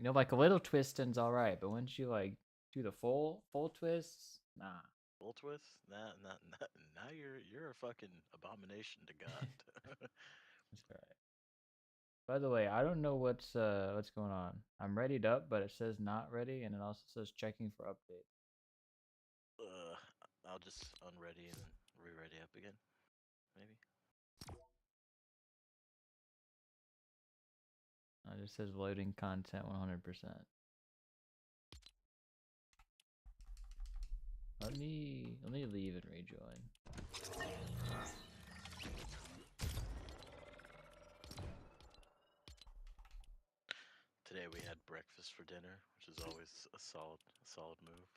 You know, like a little twisting's all right, but once you like do the full twists, nah. Full twist? Now you're a fucking abomination to God. It's all right. By the way, I don't know what's going on. I'm readied up, but it says not ready, and it also says checking for update. uh, I'll just unready and then re-ready up again, maybe. It just says loading content 100%. Let me leave and rejoin. Today we had breakfast for dinner, which is always a solid move.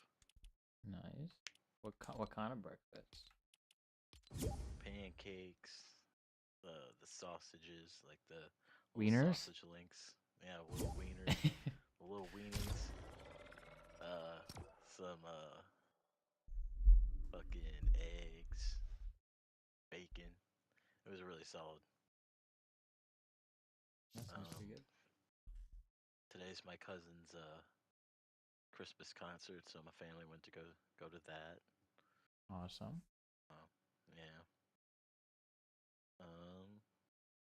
Nice. What kind of breakfast? Pancakes, the sausages, like the little Wieners? sausage links. Yeah, little wieners, the little weenies. Some fucking eggs, bacon. It was really solid. That sounds Um, pretty good. Today's my cousin's Christmas concert, so my family went to go to that. Awesome. Yeah.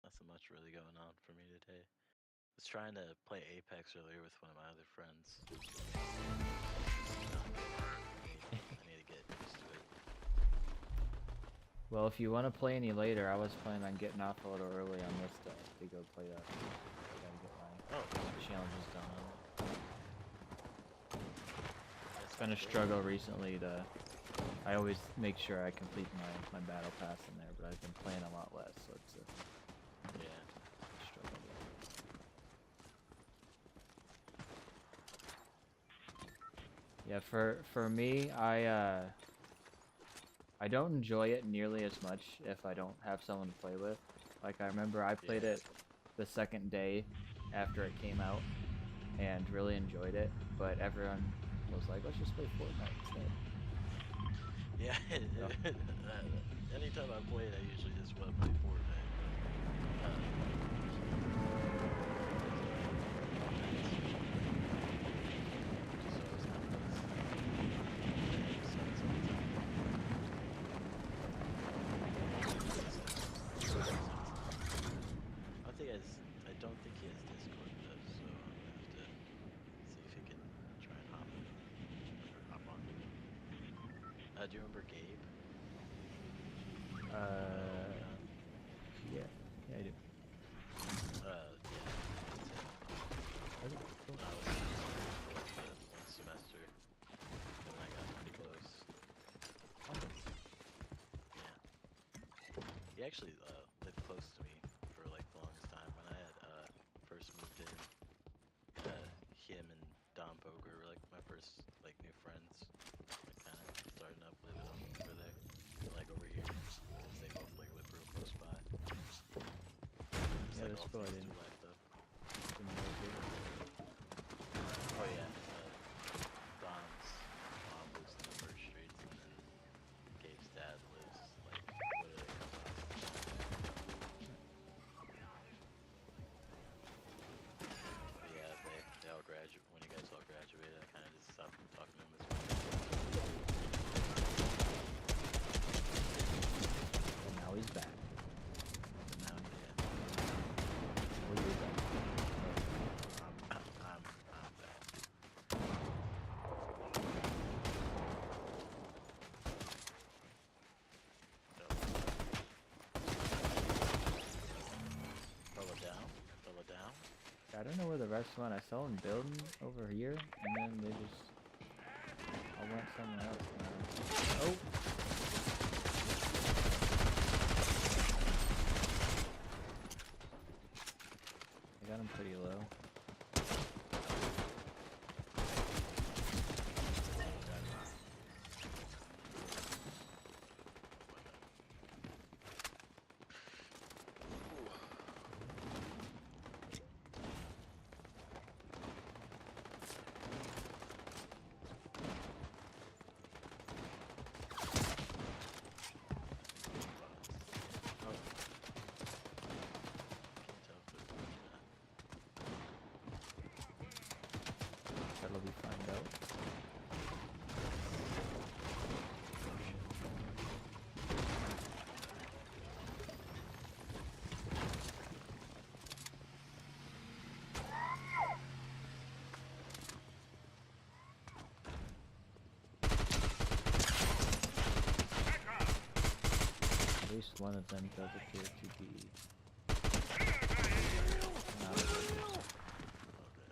Nothing much really going on for me today. I was trying to play Apex earlier with one of my other friends. I need to get used to it. Well, if you want to play any later, I was planning on getting off a little early on this stuff to go play that. I gotta get my challenges done on it. It's been a struggle recently to. I always make sure I complete my battle pass in there, but I've been playing a lot less, so it's a struggle. Yeah, for me, I don't enjoy it nearly as much if I don't have someone to play with. Like I remember I played it the second day after it came out and really enjoyed it, but everyone was like, let's just play Fortnite instead. Yeah, anytime I play it, I usually just want to play Fortnite. I don't think he has Discord though, so I'm gonna have to see if he can try and hop in or hop on. Do you remember Gabe? Yeah, I do. Yeah. Okay, cool. When I was in one semester, and I got pretty close. Awesome. Yeah. He actually lived close to me for like the longest time. When I had first moved in, him and Don Poker were like my first like new friends. Like kind of starting up living over there, like over here, because they both like live real close by. Just Yeah, like that's all cool. I things didn't. through life though. Didn't know it. Oh yeah, Don's mom lives in the first streets, and then Gabe's dad lives like literally a couple houses. But yeah, they all graduate. When you guys all graduated, I kind of just stopped talking to them as well. And now he's back. Now, yeah, Well, you're back. I'm back. Fella down, fella down. I don't know where the rest went. I saw them building over here, and then they just all went somewhere else. Oh! I got him pretty low. Can't tell if they're pushing that. That'll be fun though. At least one of them does appear to be not a good. Okay,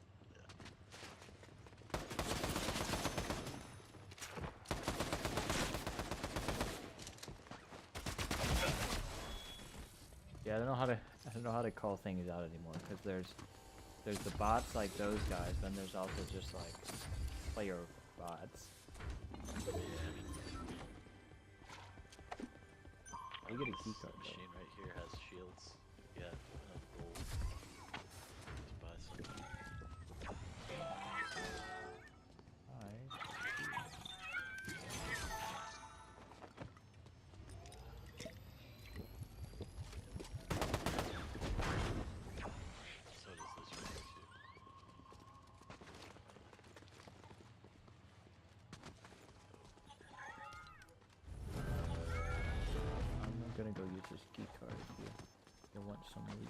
Yeah, I don't know how to call things out anymore because there's the bots like those guys, then there's also just like player bots. You get a key This card though. machine right here has shields. Yeah, enough gold to buy some. Alright. So does this right here too. I'm not gonna go use this key card if you want some loot.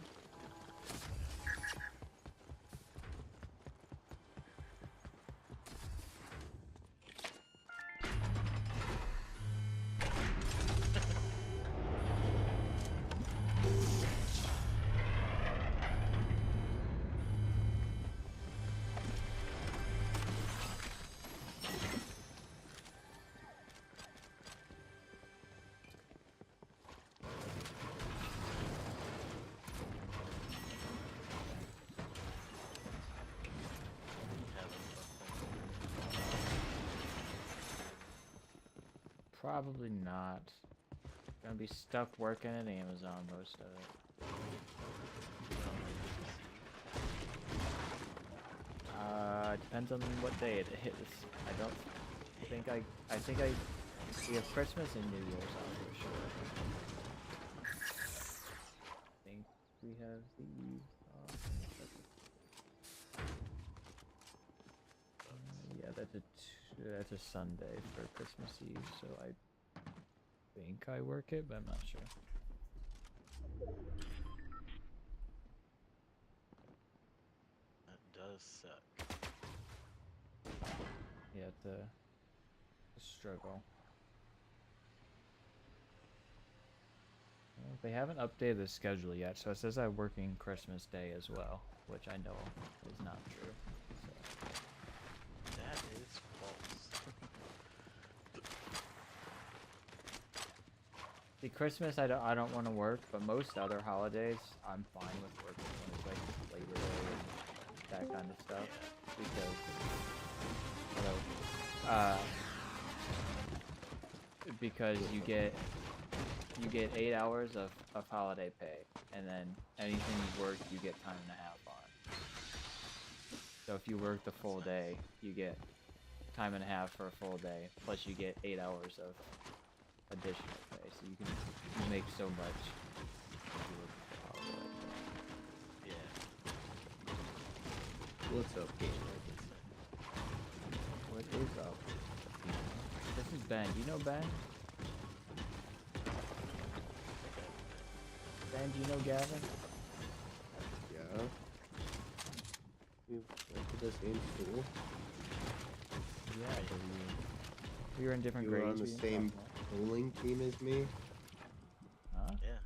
Probably not. Gonna be stuck working at Amazon most of it. Depends on what day it is. I don't think I think we have Christmas and New Year's off for sure. I think we have the Eve off. Let me check it. Yeah, that's a Sunday for Christmas Eve, so I think I work it, but I'm not sure. That does suck. Yeah, the struggle. Well, they haven't updated the schedule yet, so it says I'm working Christmas Day as well, which I know is not true. So. That is false. See, Christmas I don't want to work, but most other holidays I'm fine with working when it's like Labor Day and that kind of stuff, because because you get 8 hours of holiday pay, and then anything you work you get time and a half on. So if you work the full day, you get time and a half for a full day, plus you get 8 hours of additional pay, so you can make so much if you work the holiday like that. Yeah. What's up, game? What is up? This is Ben. Do you know Ben? Ben, do you know Gavin? Yeah. We went to the same school. Yeah, we were in different You were grades. on the we didn't same talk bowling team as me. Huh? Yeah.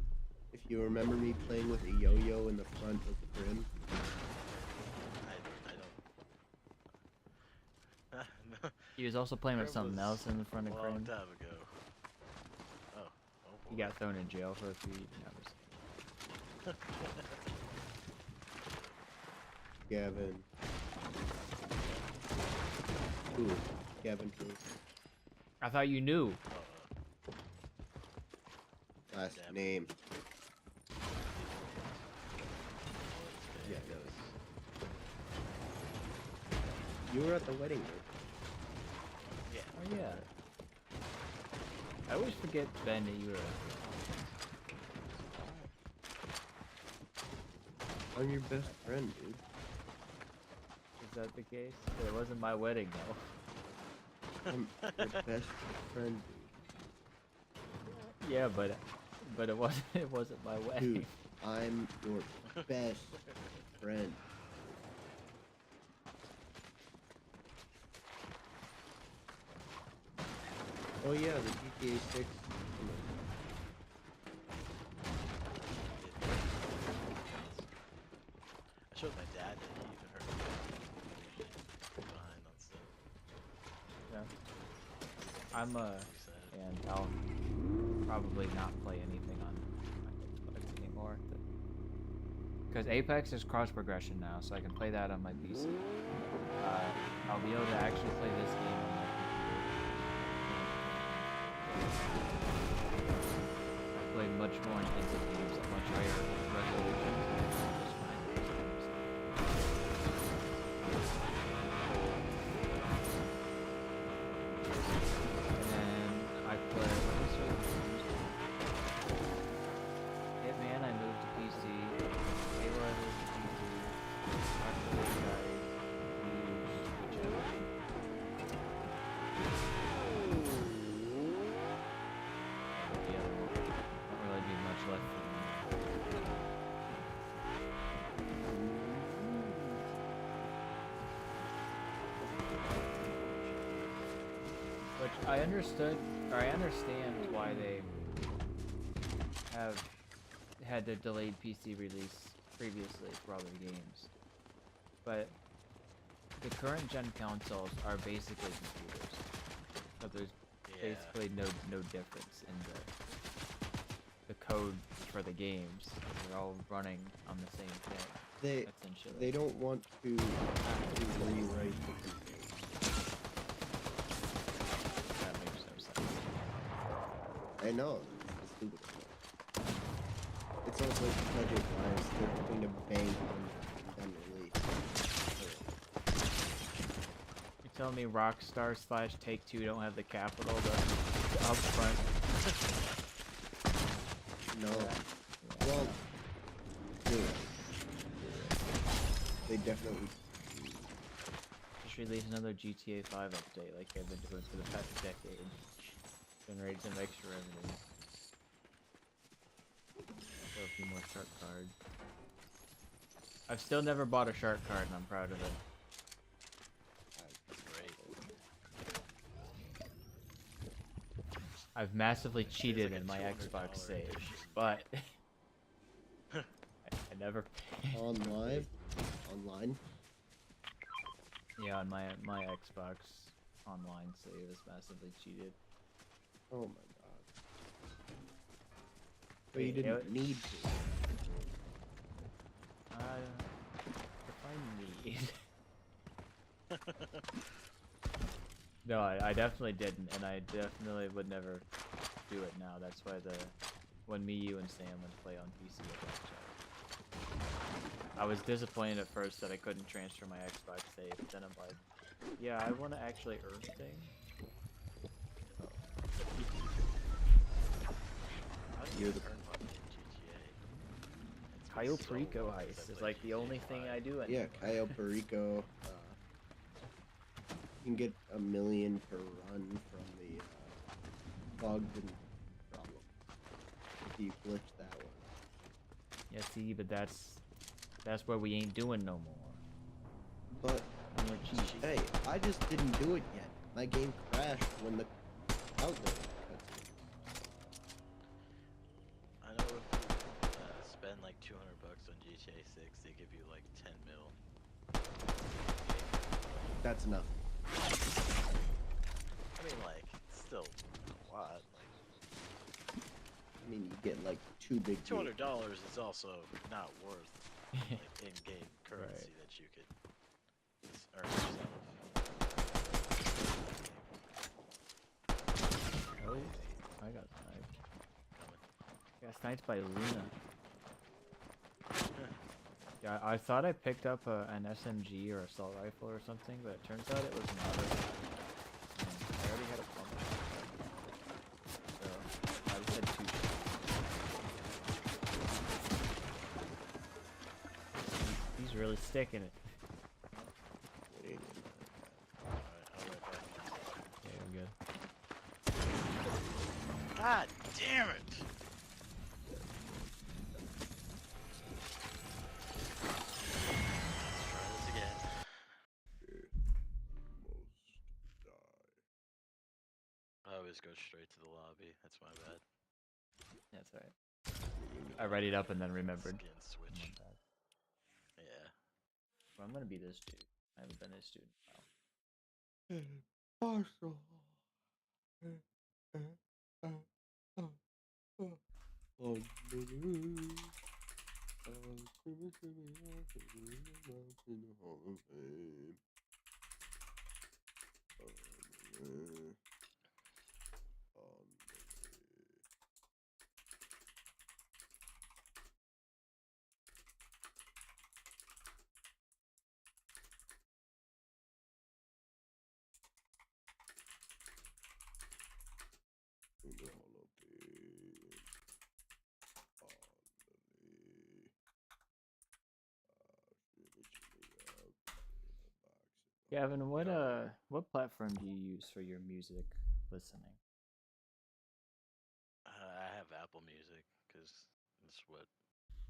If you remember me playing with a yo-yo in the front of the gym. I don't. He was also playing with That something was else in the front of a long Crim. time ago. Oh. Oh boy. He got thrown in jail for a few years. Gavin. Ooh, Gavin too. I thought you knew. Last Gavin. name. Oh, Yeah, it's it was. You were at the wedding, right? Yeah. Oh yeah. I always forget, Ben, that you were. I'm your best friend, dude. Is that the case? It wasn't my wedding though. I'm your best friend, Yeah, but it wasn't my wedding. dude. I'm your best friend. Oh yeah, the GTA 6. I showed my dad that he even heard me behind on stuff. Yeah. I'm Excited. and I'll probably not play anything on my Xbox anymore. Because Apex is cross progression now, so I can play that on my PC. I'll be able to actually play this game on my computer. I play much more intensive games at much higher resolution. Just fine with those games. And then I play. What is it? Hitman, I moved to PC. Halo, I moved to PC. Rocket League, I use whichever. The other one. Don't really do much left for me. Which I understand why they have had the delayed PC release previously for other games. But the current gen consoles are basically computers. So there's Yeah. basically no difference in the code for the games. They're all running on the same thing, They essentially. don't want to have to rewrite the code. That makes no sense. I know. It's stupid. It's also budget-wise. They're hoping to bank on release. You telling me Rockstar / Take-Two don't have the capital to upfront? No. Yeah. Well, dude. They definitely. Just release another GTA 5 update like they've been doing for the past decade. Generate some extra revenue. Throw a few more shark cards. I've still never bought a shark card and I'm proud of it. That's great. I've massively cheated like a in my Xbox $200 save, edition. but I never paid. Online? Yeah, on my Xbox online save is massively cheated. Oh my god. But you Wait, didn't it- need to. If I need. No, I definitely didn't, and I definitely would never do it now. That's why when me, you, and Sam would play on PC at that time. I was disappointed at first that I couldn't transfer my Xbox save, but then I'm like, yeah, I want to actually earn things. How do You're you the- earn money in GTA? It's Cayo so Perico long since heist I is played like the GTA only thing 5. I do. Yeah, Cayo Perico. You can get $1 million per run from the Bogdan problem. If you glitch that one. Yeah, see, but that's where we ain't doing no more. But No more cheats. hey, I just didn't do it yet. My game crashed when the outlet. I know if you spend like $200 on GTA 6, they give you like 10 mil. That's enough. I mean, like, it's still a lot. Like, I mean, you get like 2 big. $200 is also not worth like in-game currency that you could earn yourself. Oh, I got sniped. Coming. Got sniped by Luna. Yeah, I thought I picked up an SMG or assault rifle or something, but it turns out it was not. I already had a pump. So I just had 2 shots. He's really sticking it. Damn it! Let's try this again. Most die. I always go straight to the lobby. That's my bad. That's right. I readied up and then remembered. Skin switch. My bad. Yeah. Well, I'm gonna be this dude. I haven't been this dude in a while. Partial. Oh, baby. Creamy, creamy, creamy, in the Hall of Fame. Oh, man. Oh, in the Hall of Fame. Gavin, what platform do you use for your music listening? I have Apple Music because that's what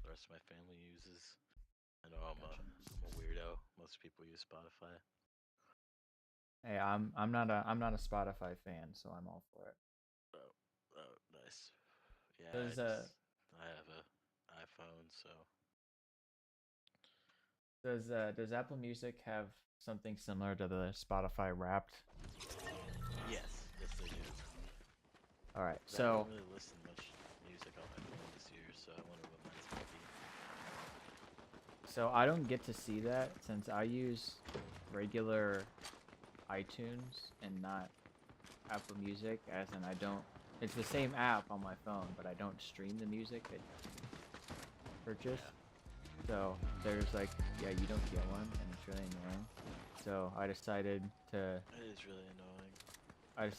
the rest of my family uses. I know I'm a weirdo. Most people use Spotify. Hey, I'm not a Spotify fan, so I'm all for it. Oh, nice. Yeah, Does I have a iPhone, so does Apple Music have something similar to the Spotify Wrapped? yes, they do. All right, I so haven't really listened to much music on my phone this year, so I wonder what mine's gonna be. so I don't get to see that since I use regular iTunes and not Apple Music, as in I don't. It's the same app on my phone, but I don't stream the music I purchase. So there's like, yeah, you don't get one, and it's really annoying. So I decided to It is really annoying.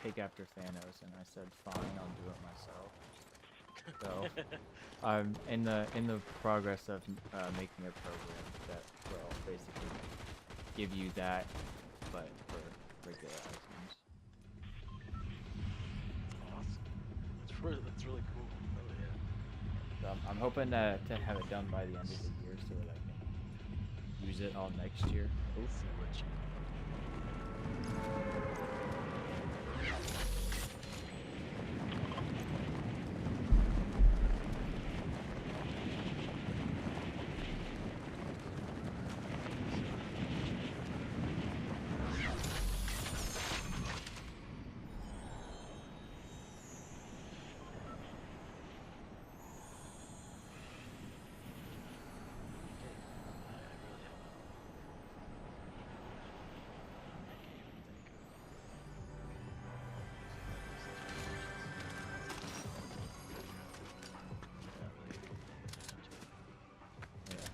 take after Thanos, and I said, fine, I'll do it myself. So I'm in the progress of making a program that will basically give you that, but for regular iTunes. Awesome. That's really cool. Oh yeah. So I'm hoping to have it done by the end of the year so that I can use it all next year. We'll see what you.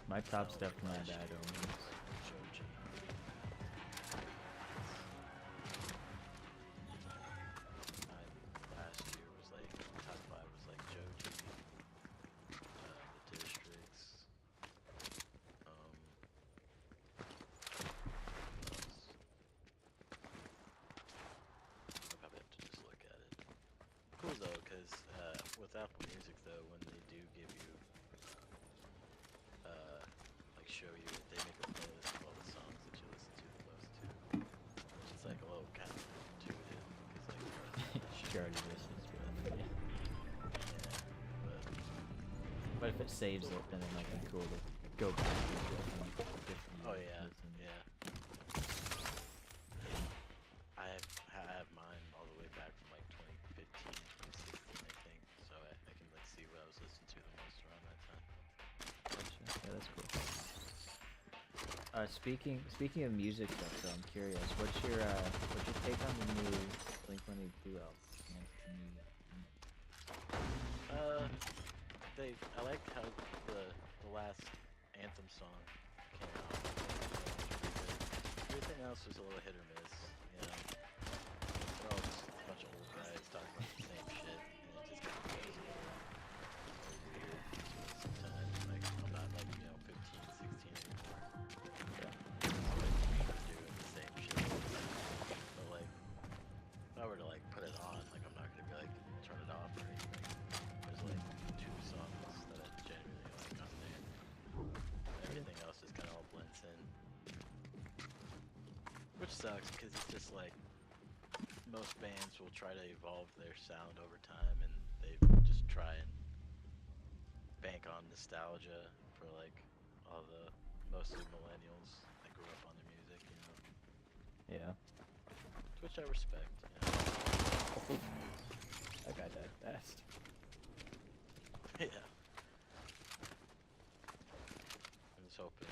My top stuff not bad omens. Last year was like top 5 was like Joji, the districts, I probably have to just look at it. Cool though, because with Apple Music though, when they do give you like show you, they make a playlist of all the songs that you listen to the most too. Which is like a little counterintuitive because like She already listens to it. Yeah. but But if it saves it, then it might be cool to go back to different oh yeah, listens. yeah. I have mine all the way back from like 2015, 2016, I think. So I can like see what I was listening to the most around that time. Gotcha. Yeah, that's cool. Speaking of music stuff, so I'm curious, what's your take on the new Blink-182 album? I liked how the last Anthem song came out. Everything else was a little hit or miss, you know. They're all just a bunch of old guys talking about the same shit, and it just kind of goes a little weird sometimes. Like, I'm not like, 15, 16 anymore. Yeah. Doing the same shit. But like, if I were to like put it on, like I'm not gonna be like turn Which sucks because it's just like most bands will try to evolve their sound over time, and they just try and bank on nostalgia for like all the mostly millennials that grew up on their music, you know. Yeah. Which I respect, you know. That guy died fast. Yeah. I'm just hoping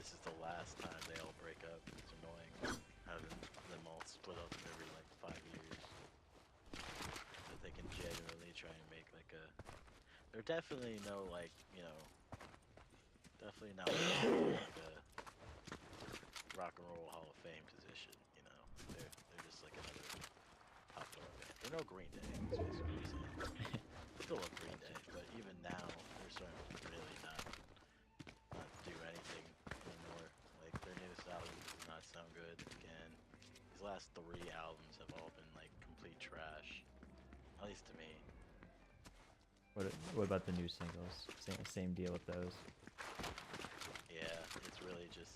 this is the last time they all break up. It's annoying having them all split up every like 5 years. That they can genuinely try and make like a. They're definitely no like, you know, definitely not like a rock and roll Hall of Fame position, you know. They're just like another popular band. They're no Green Day, is basically what I'm saying. Still love Green Day, but even now they're starting to really not do anything anymore. Like their newest album does not sound good. Again, these last 3 albums have all been like complete trash, at least to me. What about the new singles? Same deal with those. Yeah, it's really just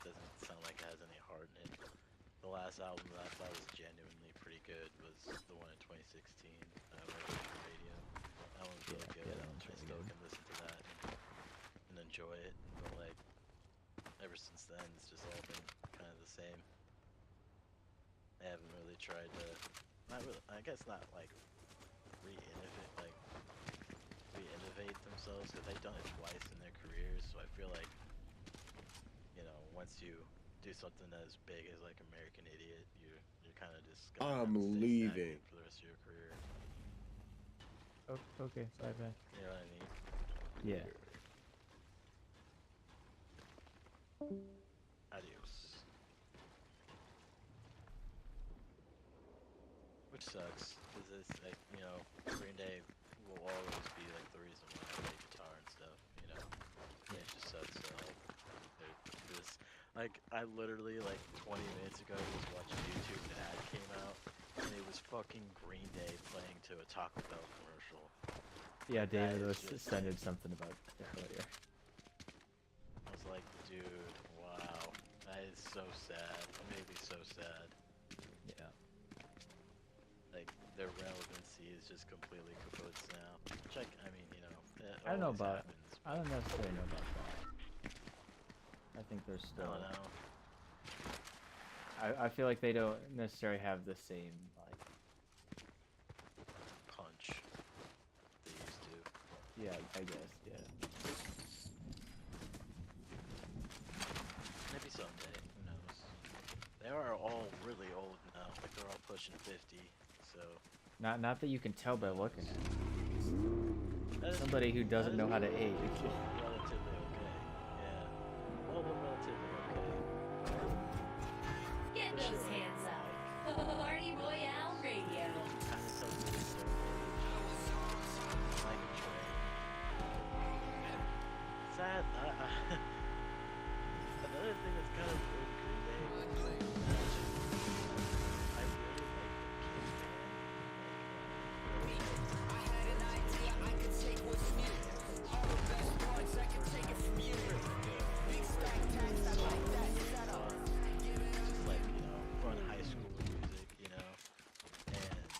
doesn't sound like it has any heart in it. The last album that I thought was genuinely pretty good was the one in 2016, Revolution Radio. That one's really Yeah, good. yeah, that one's I really still good. can listen to that and enjoy it, but like ever since then, it's just all been kind of the same. They haven't really tried to, not really, I guess not like re-innovate themselves, because they've done it twice in their careers. So I feel like, you know, once you do something as big as like American Idiot, you're kind of just gonna have to I'm stay leaving. stagnant for the rest of your career. Oh, okay, bye bye. You know what I mean? Yeah. Adios. Which sucks, because it's like, you know, Green Day will always be like the reason why I play guitar and stuff, you know. It just sucks that this, like, I literally like 20 minutes ago was watching YouTube and an ad came out, and it was fucking Green Day playing to a Taco Bell commercial. Yeah, That David is was just sending something about it earlier. I was like, dude, wow, that is so sad. It made me so sad. Yeah. Like, their relevancy is just completely kaput now. Which I mean, you know, it I don't know always about. happens. I don't necessarily know about that. I think there's I still. don't know. I feel like they don't necessarily have the same like. Punch. They used to. Yeah, I guess. Yeah. Maybe someday. Who knows? They are all really old now. Like, they're all pushing 50. So. Not that you can tell by looking at it. That is Somebody who doesn't know how to age. relatively okay. Yeah. All but relatively okay. Get For those sure. hands up. Party Royale Radio. Kind of tells me so. Like a train. Sad. Another thing that's kind of weird, Green Day. I really like the Kid Band. I had an idea I could take what's new. All the best parts, I can take it from you. Big stack tax, I like that setup. Just like, you know, fun high school music, you know. And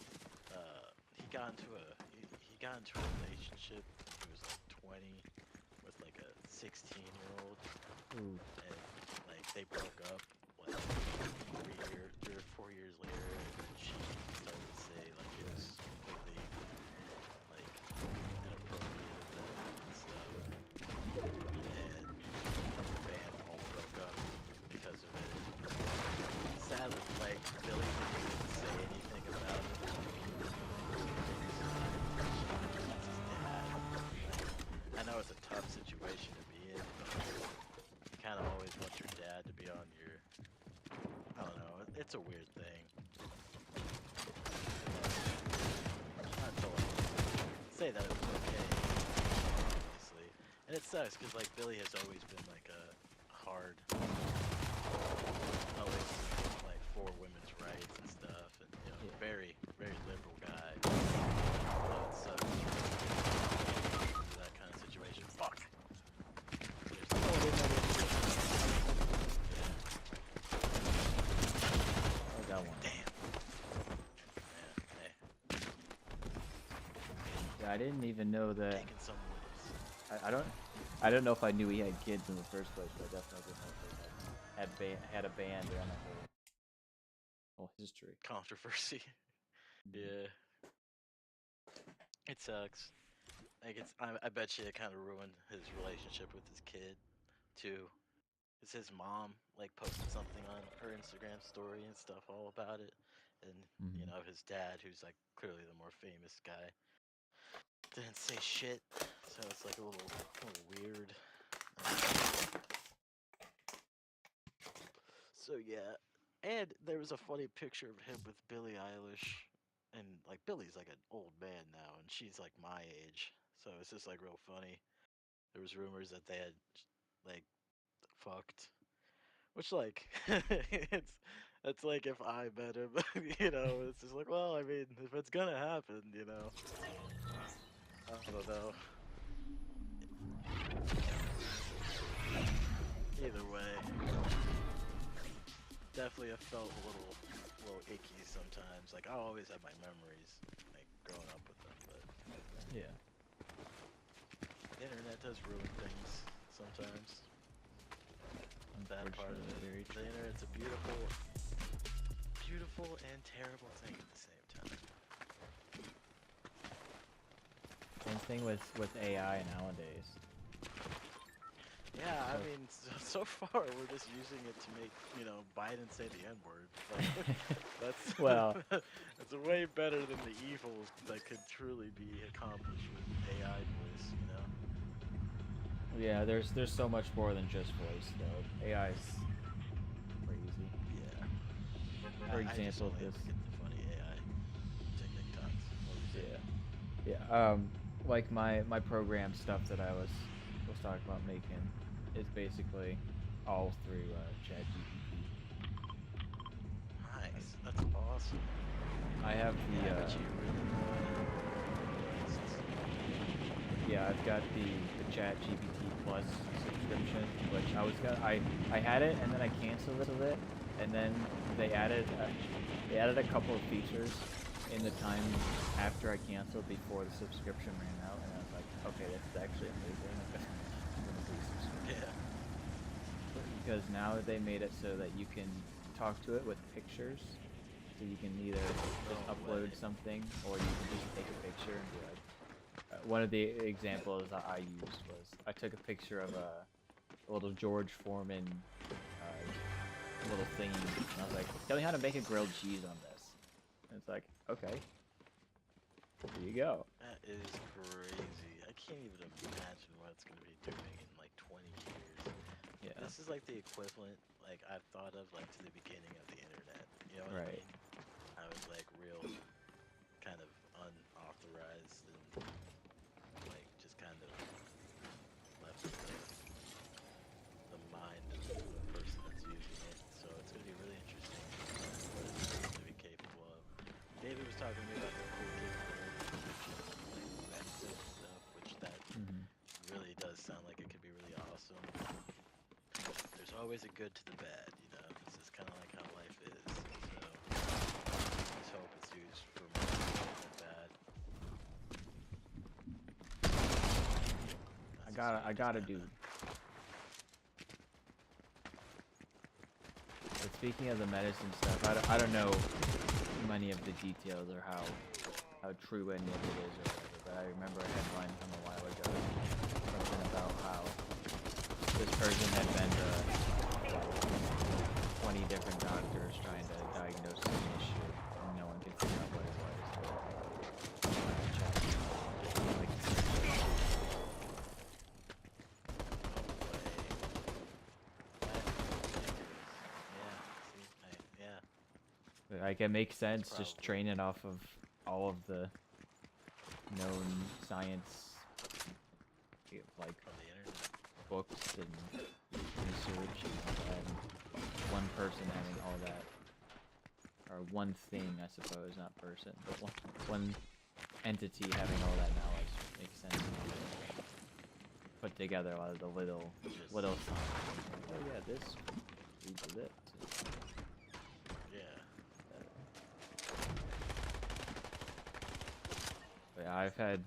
he got into a relationship. He was like 20 with like a 16-year-old, Ooh. and like they broke up like 3 or 4 years later, and she started to say like it was completely like inappropriate of them and stuff. And the band all broke up because of it. Sadly, like Billy didn't even say anything about it. I know it's a tough situation to be in, but you kind of always want your dad to be on your. I don't know. It's a weird thing. Not to like say that it was okay, obviously, and it sucks because like Billy has always been like a hard, always like for women's rights and stuff, and you know, Yeah. very liberal guy. So it sucks. That kind of situation. Fuck. There's didn't even know that. Taking someone's I don't know if I knew he had kids in the first place, but I definitely didn't know if they had a band or on a whole history. controversy. Yeah. It sucks. Like I bet you it kind of ruined his relationship with his kid, too. It's his mom like posted something on her Instagram story and stuff all about it, and you Mhm. know his dad, who's like clearly the more famous guy, didn't say shit. So it's like a little weird. So yeah, and there was a funny picture of him with Billie Eilish, and like Billie's like an old man now, and she's like my age, so it's just like real funny. There was rumors that they had like fucked, which like it's like if I met him, you know, it's just like, well, I mean, if it's gonna happen, you know, I don't know. Either way, definitely I felt a little icky sometimes. Like I always have my memories, like growing up with them, but Yeah. the internet does ruin things sometimes. That part of Unfortunately, very it. The true. internet's a beautiful and terrible thing at the same time. Same thing with AI nowadays. Yeah, I So- mean, so far we're just using it to make, you know, Biden say the N-word. Like, that's Well- it's way better than the evil that could truly be accomplished with AI voice, you know? Yeah, there's so much more than just voice though. AI's crazy. Yeah. For I just example, only this. look at the funny AI TikToks. What was it? Yeah. Like my program stuff that I was talking about making is basically all through ChatGPT. Nice. That's awesome. I have Yeah, the but you really yeah, I've got the ChatGPT Plus subscription, which I had it and then I canceled it, and then they added a couple of features in the time after I canceled before the subscription ran out, and I was like, okay, that's actually amazing. I'm gonna resubscribe. Yeah. Because now they made it so that you can talk to it with pictures, so you can either just No upload way. something or you can just take a picture and be like. One of the examples that I used was I took a picture of a little George Foreman little thingy, and I was like, "Tell me how to make a grilled cheese on this." And it's like, "Okay, here you go." That is crazy. I can't even imagine what it's gonna be doing in like 20 years. Yeah. This is like the equivalent, like I've thought of like to the beginning of the internet. You know what I Right. mean? I was like real, kind of unauthorized and like just kind of left to the mind of the person that's using it. So it's gonna be really interesting what it's going to be capable of. David was talking to me about the cool capabilities, like medicine and stuff, which that Mhm. really does sound like it could be really awesome. There's always a good to the bad, you know. This is kind of like how life is. So let's hope it's used for more good than bad. I gotta do. But speaking of the medicine stuff, I don't know many of the details or how true any of it is or whatever, but I remember a headline from a while ago, something about how this person had been to 20 different doctors trying to diagnose an issue, and no one could figure out what it was. Like, it makes sense just Probably. training off of all of the known science, like From the internet. books and research and all that. And one person having all that, or one thing, I suppose, not person, but one entity having all that knowledge makes sense. Put together a lot of the little science. Oh yeah, this leads to this. Yeah. But yeah, I've had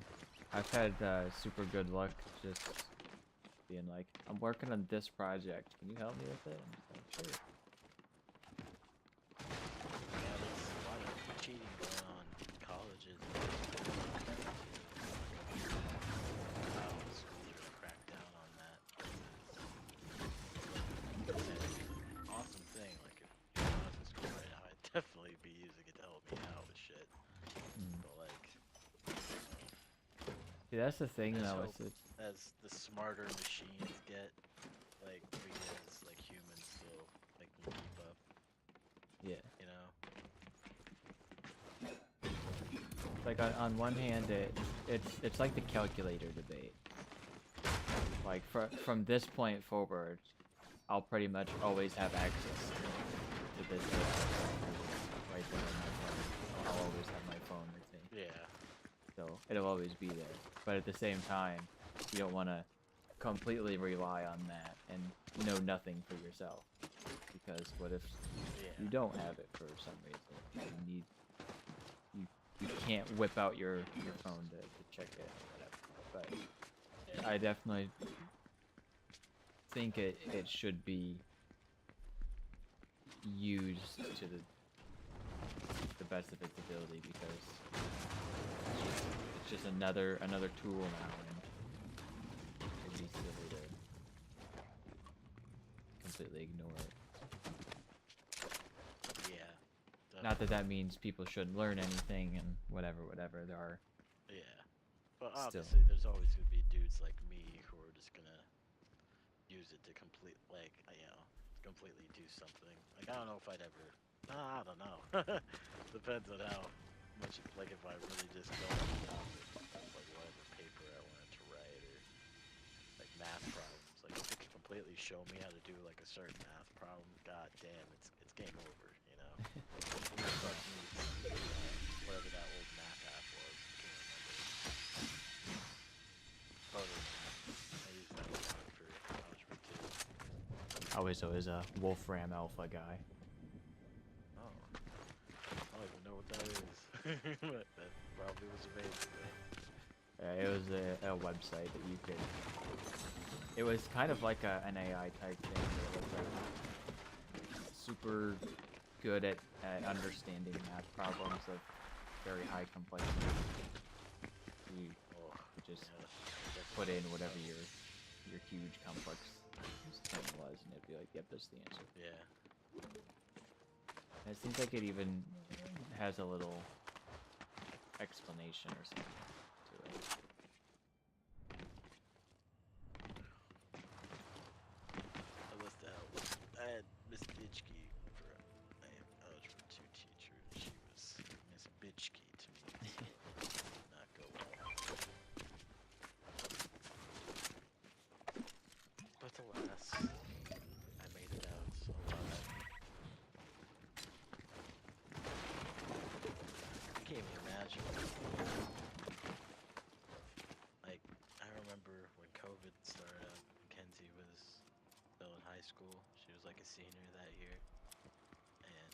I've had super good luck just being like, I'm working on this project. Can you help me with it? I'm just like, sure. Yeah, there's a lot of cheating going on in colleges. How schools are gonna crack down on that. It's an awesome thing. Like if I was in school right now, I'd definitely be using it to help me out with shit. Mm. But like, See, that's the thing I just though. hope as the smarter machines get, like we as like humans still like can keep up. Yeah. You know? Like on one hand, it's like the calculator debate. Like from this point forward, I'll pretty much always have access to this right there on my phone. I'll always have my phone with me, Yeah. so it'll always be there. But at the same time, you don't want to completely rely on that and know nothing for yourself. Because what if Yeah. you don't have it for some reason? You can't whip out your phone to check it or whatever. But I definitely think it should be used to the best of its ability, because it's just another tool now, and it'd be silly to completely ignore it. Yeah. Not that that means people shouldn't learn anything and whatever. There are Yeah. But Still. obviously, there's always gonna be dudes like me who are just gonna use it to completely do something. Like I don't know if I'd ever. I don't know. Depends on how much. Like if I really just go on the topic, like whatever paper I wanted to write, or like math problems. Like if it could completely show me how to do like a certain math problem, god damn, it's game over. You know. Fuck me, whatever that old math app was. I can't remember. Photo math. I used that a lot for algebra 2. always a Wolfram Alpha guy. Oh. I don't even know what that is. But that probably was amazing though. It was a website that you could. It was kind of like an AI type thing. Where it was like super good at understanding math problems of very high complexity. You Oh, could just yeah. put in whatever your huge complex thing was, and it'd be like, yep, that's the answer. Yeah. And it seems like it even has a little explanation or something to it. What the hell? I had Miss Bitchkey for my algebra 2 teacher. She was Miss Bitchkey to me. So did not go well. But alas, I made it out alive. I can't even imagine. Like, I remember when COVID started up, Kenzie was still in high school. She was like a senior that year. And,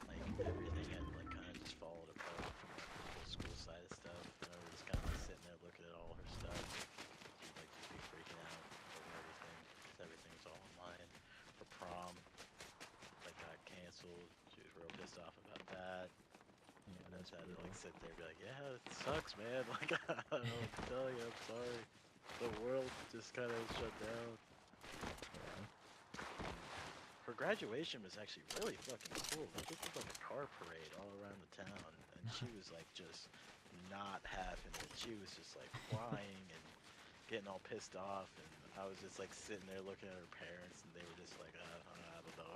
like, everything had, like, kind of just fallen apart from, like, the whole school side of stuff. And I was just kind of like, sitting there looking at all her stuff. She'd, like, just be freaking out over everything, because everything was all online. Her prom, like, got canceled. She was real pissed off about that. Yeah, And I that's just had to, brutal. like, sit there and be like, yeah, it sucks, man. Like, I don't know what to tell you. I'm sorry. The world just kind of shut down. Yeah. Her graduation was actually really fucking cool. They just did like a car parade all around the town, and she was like just not having it. She was just like crying and getting all pissed off, and I was just like sitting there looking at her parents, and they were just like, I don't know.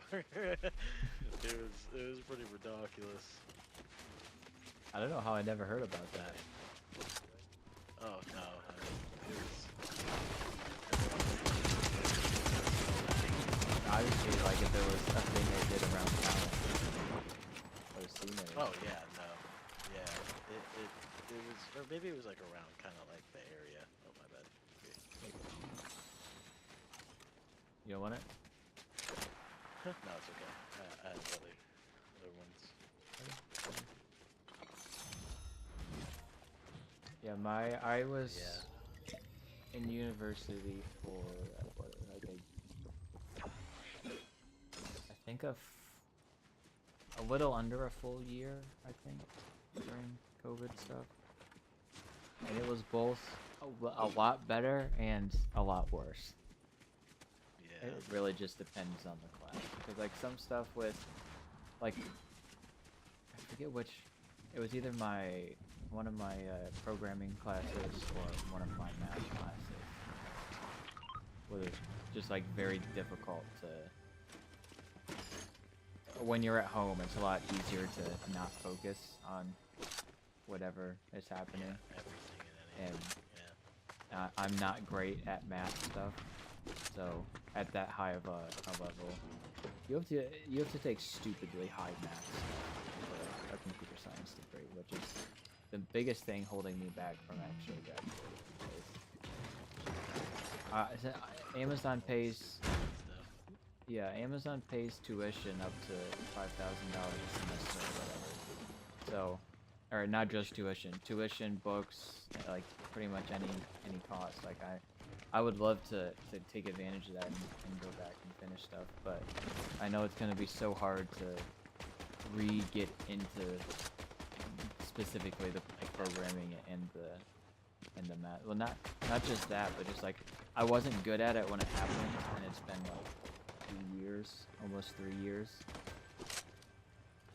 it was pretty ridiculous. I don't know how I never heard about that. Oh no, I mean, it was. Obviously, like if there was a thing they did around town, I would have seen it. Oh yeah, no, yeah. It was, or maybe it was like around kind of like the area. Oh my bad. You don't want it? No, it's okay. I had other ones. Yeah, I was in university for what, like I think a little under a full year, I think, during COVID stuff. And it was both a lot better and a lot worse. Yeah. It really just depends on the class. Because like some stuff with, like, I forget which, it was either one of my programming classes or one of my math classes. Was just like very difficult to. When you're at home, it's a lot easier to not focus on whatever is happening. Everything and And anything. Yeah. I'm not great at math stuff, so at that high of a level, you have to take stupidly high math stuff for a computer science degree, which is the biggest thing holding me back from actually graduating. Amazon pays. Stuff. Yeah, Amazon pays tuition up to $5,000 a semester or whatever. So, or not just tuition, books, like pretty much any cost. Like I would love to take advantage of that and go back and finish stuff, but I know it's gonna be so hard to get into specifically the programming and the math. Well, not just that, but just like I wasn't good at it when it happened, and it's been like 2 years, almost 3 years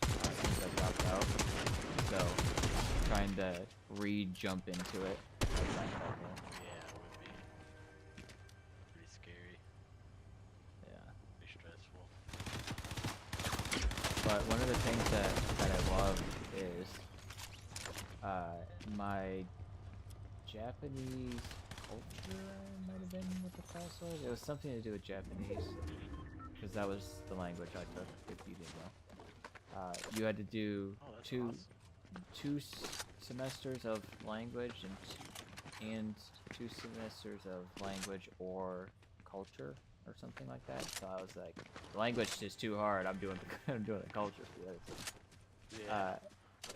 since I dropped out. So trying to re-jump into it at that level. Yeah, it would be pretty scary, Yeah. pretty stressful. But one of the things that I love is my Japanese culture might have been what the class was. It was something to do with Japanese, because that was the language I took a few days ago. You had to do Oh, that's two awesome. semesters of language and 2 semesters of language or culture or something like that. So I was like, the language is too hard. I'm doing I'm doing the culture for the other thing. Yeah.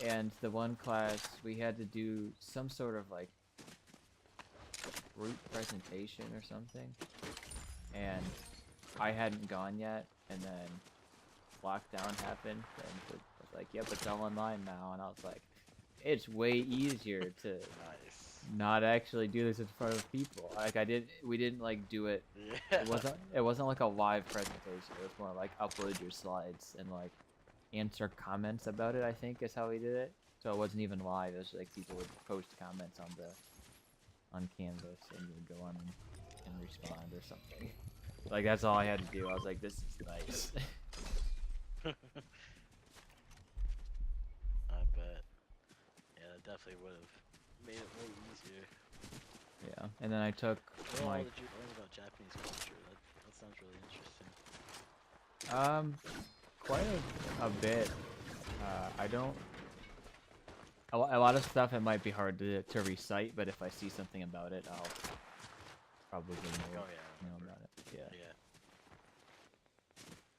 And the one class we had to do some sort of like group presentation or something, and I hadn't gone yet, and then lockdown happened, and it was like, yep, it's all online now, and I was like, it's way easier to Nice. not actually do this in front of people. Like we didn't like do it. Yeah. It wasn't like a live presentation. It was more like upload your slides and like answer comments about it, I think is how we did it. So it wasn't even live. It was like people would post comments on Canvas, and you would go on and respond or something. Like that's all I had to do. I was like, this is nice. I bet. Yeah, that definitely would have made it way easier. Yeah. And then I took What all like did you learn about Japanese culture? That sounds really interesting. quite a bit. I don't. A lot of stuff it might be hard to recite, but if I see something about it, I'll probably know, Oh yeah. I know remember. about it. Yeah.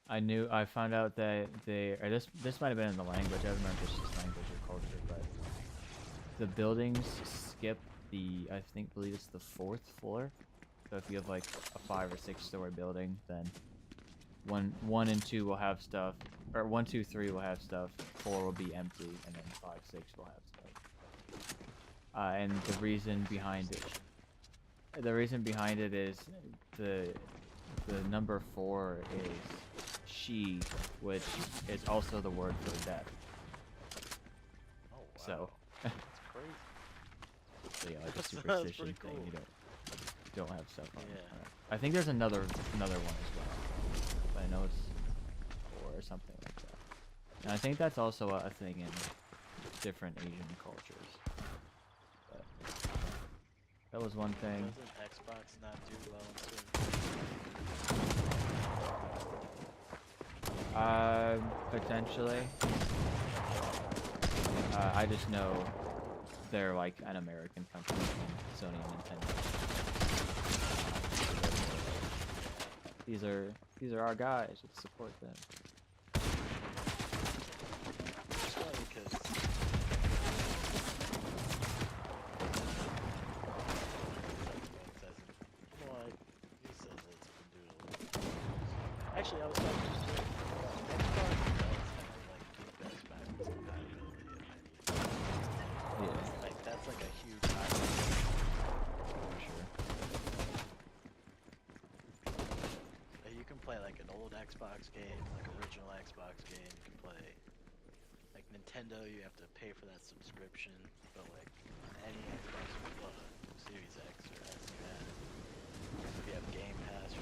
Yeah. I found out that or this might have been in the language. I don't remember if it's just language or culture, but the buildings skip I believe it's the 4th floor. So if you have like a 5 or 6 story building, then 1 and 2 will have stuff, or 1, 2, 3 will have stuff, 4 will be empty, and then 5, 6 will have stuff. And the reason behind it is the number 4 is she, which is also the word for death. Oh wow. So, That's crazy. so yeah, like a That's superstition pretty thing. cool. You don't have stuff on. Yeah. I think there's another one as well, but I know it's 4 or something like that. And I think that's also a thing in different Asian cultures. But that was one thing. Doesn't Xbox not do well in certain Potentially. I just know they're like an American company, Sony and Nintendo. These are our guys. Let's support them. It's funny because Actually, I was talking to Xbox does have like Game Pass backwards compatibility if I need it. Yeah, Like that's like a huge highlight. for sure. Like, you can play like an old Xbox game, like original Xbox game. You can play like Nintendo. You have to pay for that subscription, but like any Xbox Series X or S you have, if you have Game Pass, you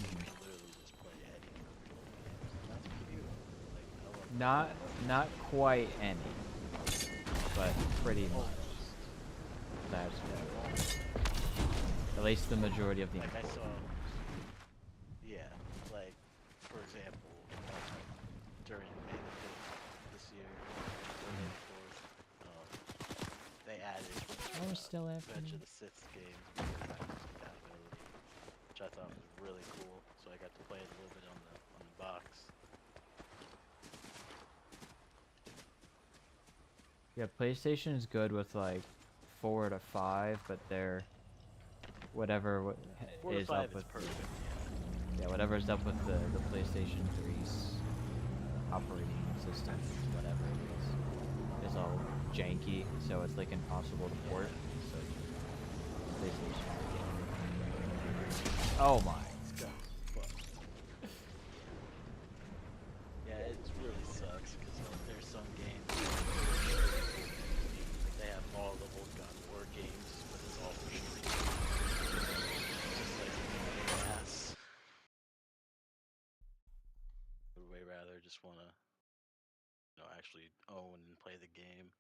can literally just play any games. That's pretty beautiful. Like I love that. Not quite any, but pretty much. Almost. That's better. At least the majority of the Like I important saw, ones. yeah, like for example, during May the 5th this year, or May the 4th, they added Oh, it's still Revenge afternoon. of the Sith games with backwards compatibility, which I thought was really cool. So I got to play it a little bit on the box. Yeah, PlayStation is good with like 4 to 5, but they're whatever 4 to is 5 up is with perfect. yeah, whatever's up with the PlayStation 3's operating system, whatever it is all janky, so it's like impossible to port. So PlayStation. Oh my. It's got fuck. Yeah, it really sucks because there's some games they have all the old God of War games, but it's all for free. Just like ass. I would way rather just wanna, actually own and play the game.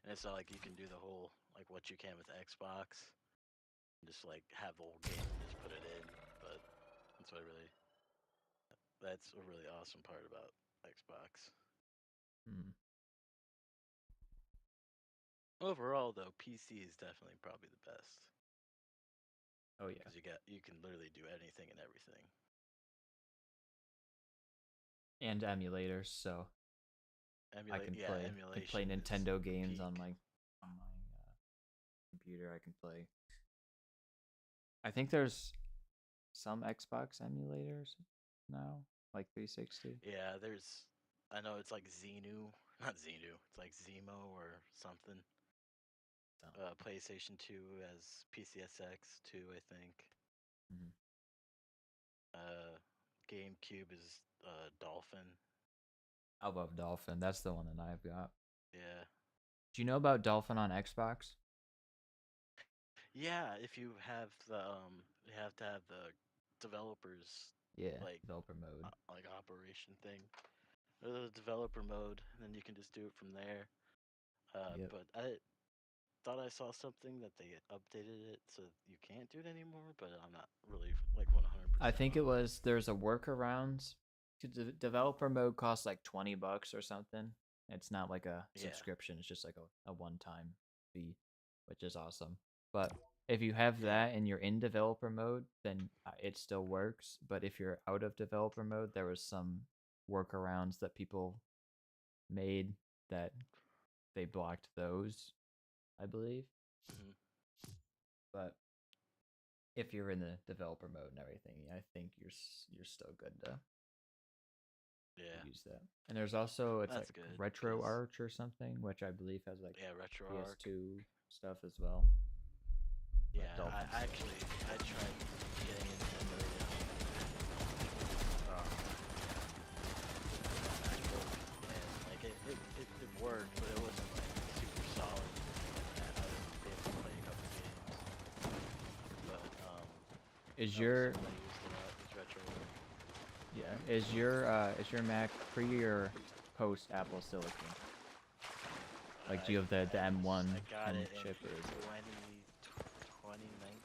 And it's not like you can do the whole like what you can with Xbox. Just like have the whole game and just put it in. But that's a really awesome part about Xbox. Hmm. Overall though, PC is definitely probably the best. Oh yeah. Because you can literally do anything and everything. And emulators, so I can play emulation is Nintendo games on peak. my computer. I can play. I think there's some Xbox emulators now, like 360. Yeah, I know it's like Xenu, not Xenu, it's like Zemo or something. Oh. PlayStation 2 has PCSX 2, I think. Mhm. GameCube is Dolphin. I love Dolphin. That's the one that I've got. Yeah. Do you know about Dolphin on Xbox? Yeah, if you have you have to have the developers Yeah, like developer mode. like operation thing, or the developer mode, and then you can just do it from there. Yep. But I thought I saw something that they updated it so you can't do it anymore, but I'm not really like 100%. I think it on was there's a workaround. Developer mode costs like $20 or something. It's not like a Yeah. subscription. It's just like a one-time fee, which is awesome. But if you have Yeah. that and you're in developer mode, then it still works. But if you're out of developer mode, there was some workarounds that people made that they blocked those, I believe. Mhm. But if you're in the developer mode and everything, I think you're still good to Yeah. use that. And there's also it's That's like good, Retro 'cause- Arch or something, which I believe has like Yeah, RetroArch. PS2 stuff as well. Yeah, Dolphin I still. tried getting into Nintendo. And like it worked, but it wasn't like super solid. I was able to play a couple games, but Is that your was something I used a lot. Was RetroArch. is your Mac pre or post Apple Silicon? Like, do you have the M1 I got it in chip or is it? 2019, I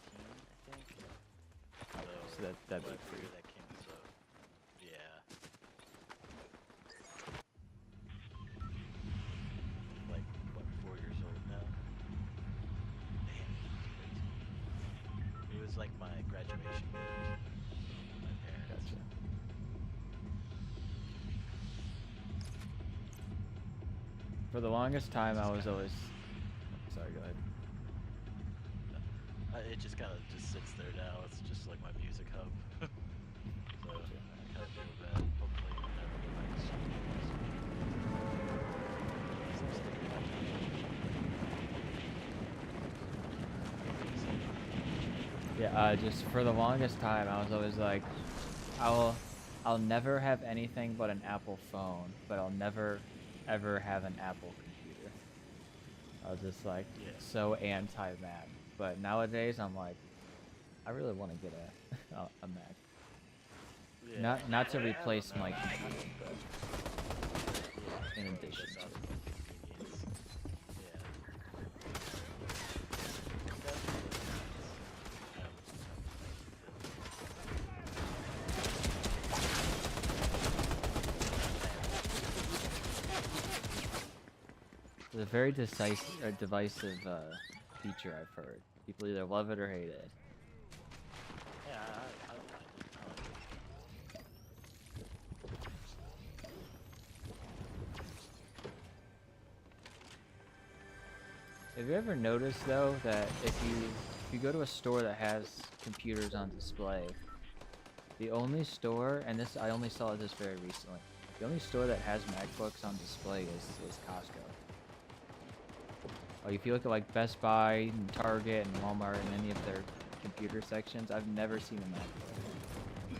think. So that'd be whatever free. year that came, so yeah. Like what, 4 years old now? Damn, that's crazy. It was like my graduation gift from my parents. Gotcha. For the longest time, I was always. Sorry, go ahead. It just kind of just sits there now. It's just like my music hub. just for the longest time, I was always like, I'll never have anything but an Apple phone, but I'll never ever have an Apple computer. I was just like Yeah. so anti-Mac. But nowadays, I'm like, I really want to get a Mac. Yeah. Not to I don't replace know. my computer, but in Yeah, addition just to out it. of convenience. Yeah. It's a very decisive or divisive feature, I've heard. People either love it or hate it. Yeah, I don't mind it. I like it. Have you ever noticed though that if you go to a store that has computers on display, the only store, and this I only saw this very recently, the only store that has MacBooks on display is Costco. Like if you look at like Best Buy and Target and Walmart and any of their computer sections, I've never seen a MacBook.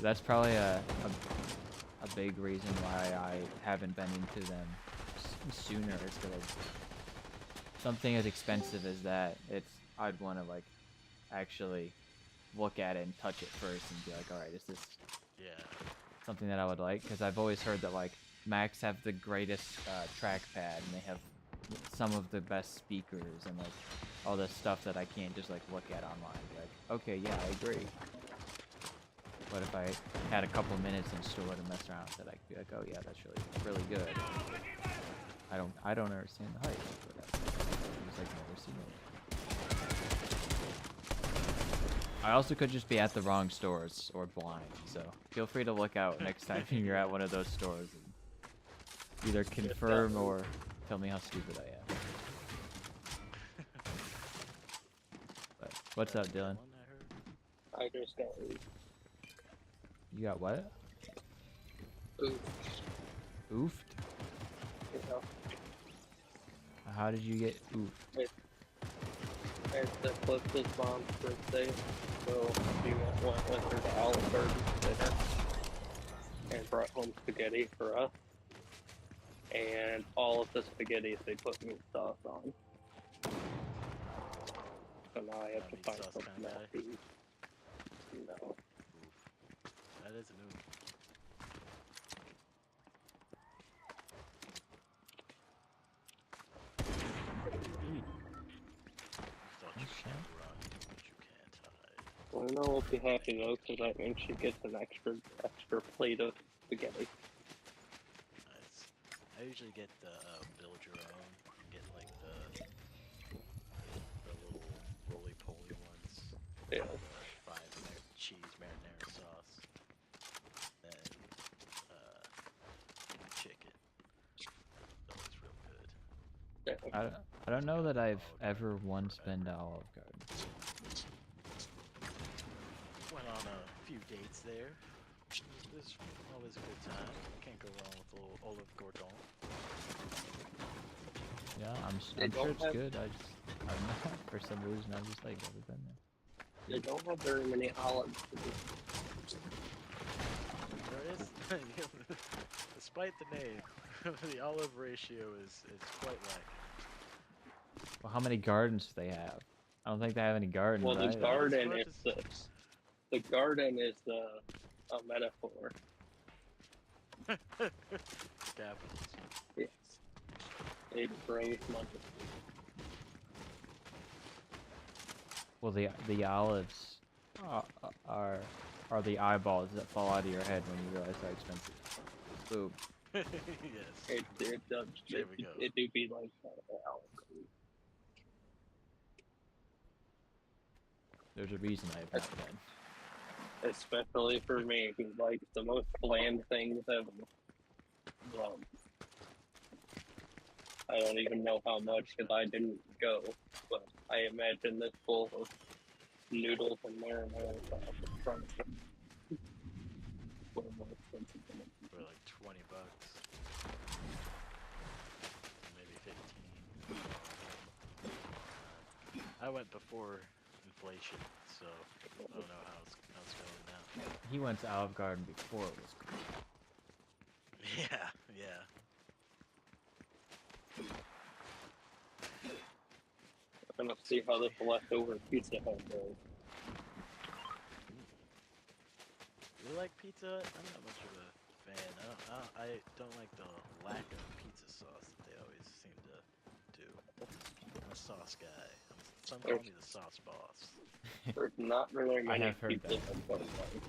That's probably a big reason why I haven't been into them sooner. Is because something as expensive as that, I'd want to like actually look at it and touch it first and be like, all right, is this Yeah. something that I would like? Because I've always heard that like Macs have the greatest trackpad and they have some of the best speakers and like all this stuff that I can't just like look at online. Be like, okay, yeah, I agree. But if I had a couple minutes in store to mess around with it, I could be like, oh yeah, that's really good. I don't understand the hype, but I've like never seen it. I also could just be at the wrong stores or blind, so feel free to look out next time you're at one of those stores and either confirm or tell me how stupid I am. But what's up, Dylan? One I heard. I just got You got what? oof, Oofed? you know. How did you get oofed? It's the Clip's mom's birthday, so we went with her to Olive Garden for dinner and brought home spaghetti for us. And all of the spaghetti they put meat sauce on. So now I have to Meat find sauce something kinda else guy? to eat. No. Oof. That is an oof. Thought you can't run, but you can't hide. Well, no, we'll be happy though, because that means she gets an extra plate of spaghetti. Nice. I usually get the build your own. Get like the little roly-poly ones. Yeah. The 5 cheese marinara sauce. Then chicken. That was real good. Yeah. I don't know that I've ever once been to Olive Garden. Went on a few dates there. It was always a good time. Can't go wrong with a little Olive Gordon. Yeah, I'm They sure don't it's have- good. I'm not, for some reason, I'm just like, never been there. They don't have very many olives. There is, despite the name, the olive ratio is quite lacking. Well, how many gardens do they have? I don't think they have any gardens, Well, the right? garden much is the garden is a metaphor. Capitals. Yes. It grows money. Well, the olives are the eyeballs that fall out of your head when you realize how expensive. Boom. Yes. It does. There It, we go. it do be like that. Alex. There's a reason I have not been. Especially for me, who likes the most bland things ever. I don't even know how much because I didn't go, but I imagine this full of noodles and marinara sauce in front of me. Way more expensive than it. For like $20. Maybe 15. I went before inflation, so I don't know how it's going now. He went to Olive Garden before it was cool. Yeah, yeah. I'm gonna see how this leftover Pizza Hut goes. You like Pizza Hut? I'm not much of a fan. I don't like the lack of pizza sauce that they always seem to do. I'm a sauce guy. Some call me the sauce boss. There's not very I many have heard Pizza that. Hut like.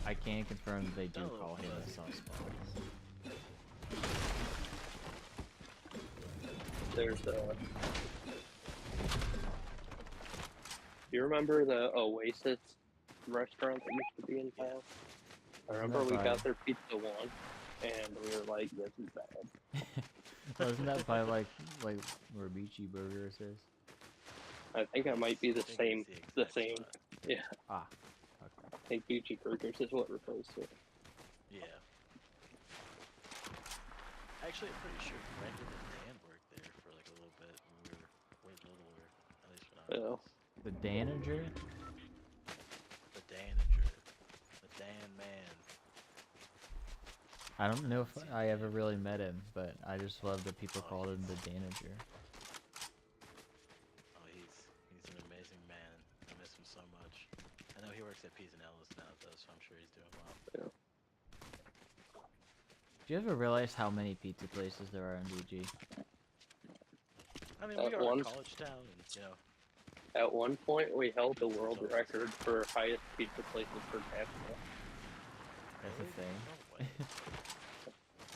I can confirm that they do Oh, call him a fuzzy. sauce boss. There's you remember the Oasis restaurant that used to be in town? I remember that we by- got their pizza once, and we were like, "This is bad." Wasn't that by like where Beachy Burgers is? I think it might be the I think same. it's The exact same. spot. Yeah, Ah, okay. I think Beachy Burgers is what refers to it. Yeah. Actually, I'm pretty sure Brendan and Dan worked there for like a little bit when we were way littler. At least when I Yeah. was. The Danager? The Danager. The Dan man. I don't know if I ever really met him, but I just love that people called him the Danager. Oh, he's an amazing man. I miss him so much. I know he works at P's and Ellis now though, so I'm sure he's doing well. Do you ever realize how many pizza places there are in BG? I mean, At we are a once- college town, and you know. At one point, we held the world record for highest pizza places per capita That's a really? thing. No way.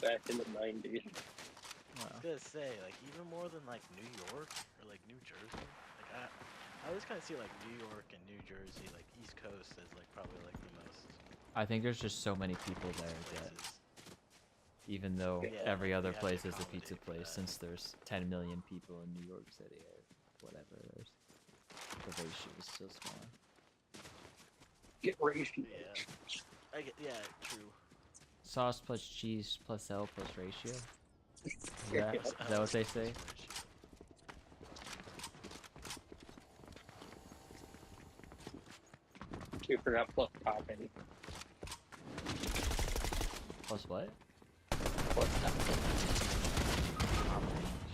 back in the 90s. I was gonna say, like, even more than like New York or like New Jersey. Like, I always kind of see like New York and New Jersey, like East Coast, as like probably like the most I think there's just so many people there that places. even though Yeah, every we other have to place is a pizza accommodate for place, that. since there's 10 million people in New York City or whatever, there's the ratio is so small. Get ratio. Yeah. Yeah, true. Sauce plus cheese plus L plus ratio? Is Yeah. that, is that what they say? You forgot plus topping. Plus what? Plus topping.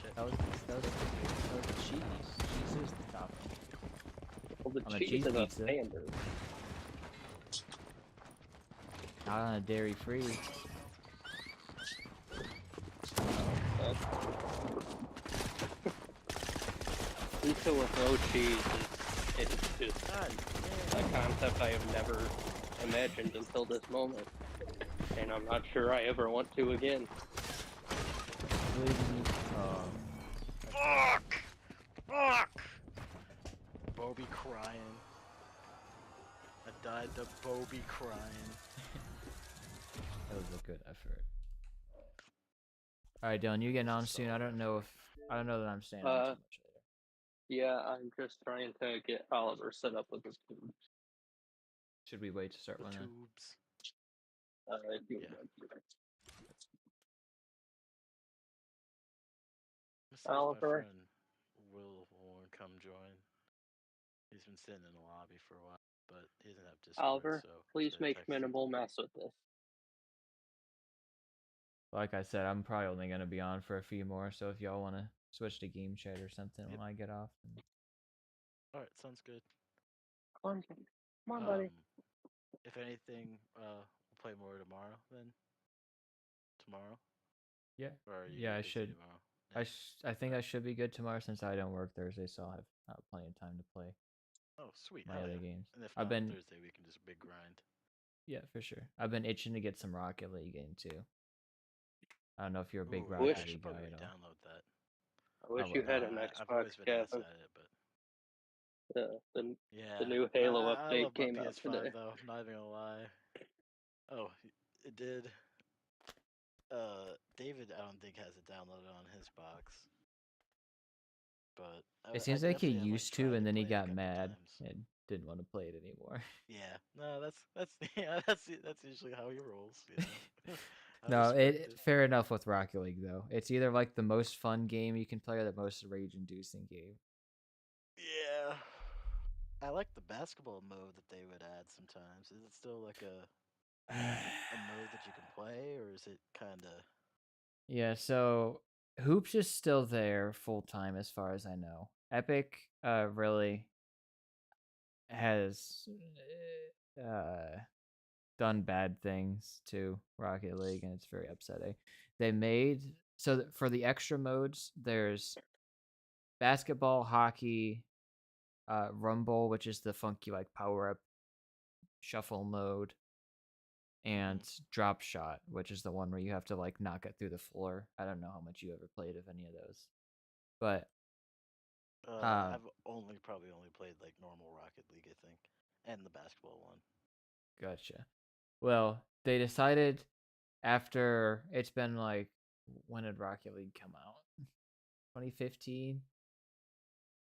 Shit. That was the cheese. Cheese is the topping. Well, the On a cheese cheese is a pizza. standard. Not on a dairy free. Pizza with no cheese is just God, a concept I have never imagined until this moment. And I'm not sure I ever want to again. Fuck! Fuck! Bobby crying. I died to Bobby crying. That was a good effort. Alright, Dylan, you getting on soon? I don't know that I'm staying on too much later. Yeah, I'm just trying to get Oliver set up with his tubes. Should we wait to start The one then? tubes. If you Yeah. would like to. Let's see if Oliver? my friend Will Warren come join. He's been sitting in the lobby for a while, but he doesn't have Discord. Oliver, so please should make text him. minimal mess with this. Like I said, I'm probably only gonna be on for a few more, so if y'all wanna switch to game chat or something Yep. when I get off, then Alright, sounds good. Come on, buddy. If anything, we'll play more tomorrow then. Tomorrow? yeah. Or are you Yeah, I busy should. tomorrow? I think I should be good tomorrow since I don't work Thursday, so I'll have plenty of time to play Oh, sweet. my hell other yeah. games. And if I've not, been Thursday we can just big grind. yeah, for sure. I've been itching to get some Rocket League into. I don't know if you're a big Ooh, Rocket I should League guy probably at all. download that. I wish Oh, you well, had an I've Xbox, always been nice Gavin. at it, but yeah. The new Halo I update love my came out PS5 today. though. I'm not even gonna lie. Oh, it did. David, I don't think has it downloaded on his box. But It seems like he used to, and then he got mad Times. and didn't want to play it anymore. Yeah, no, that's yeah, that's usually how he rolls. You know? I No, respect it fair enough with Rocket League though. It's either like the most fun game you can play or the most rage-inducing game. Yeah. I like the basketball mode that they would add sometimes. Is it still like a mode that you can play, or is it kind of? Yeah, so Hoops is still there full time as far as I know. Epic really has done bad things to Rocket League, and it's very upsetting. They made for the extra modes, there's basketball, hockey, rumble, which is the funky like power up shuffle mode, and drop shot, which is the one where you have to like knock it through the floor. I don't know how much you ever played of any of those, but I've probably only played like normal Rocket League, I think, and the basketball one. gotcha. Well, they decided after it's been like, when did Rocket League come out? 2015.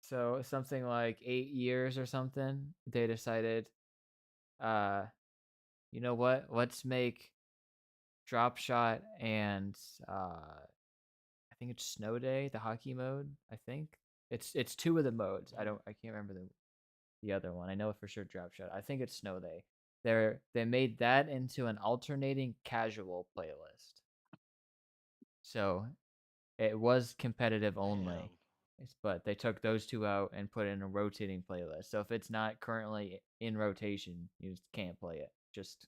So something like 8 years or something. They decided, you know what? Let's make drop shot and I think it's Snow Day, the hockey mode. I think it's two of the modes. I can't remember the other one. I know for sure drop shot. I think it's Snow Day. They made that into an alternating casual playlist. So it was competitive only. But they took those two out and put it in a rotating playlist. So if it's not currently in rotation, you just can't play it. Just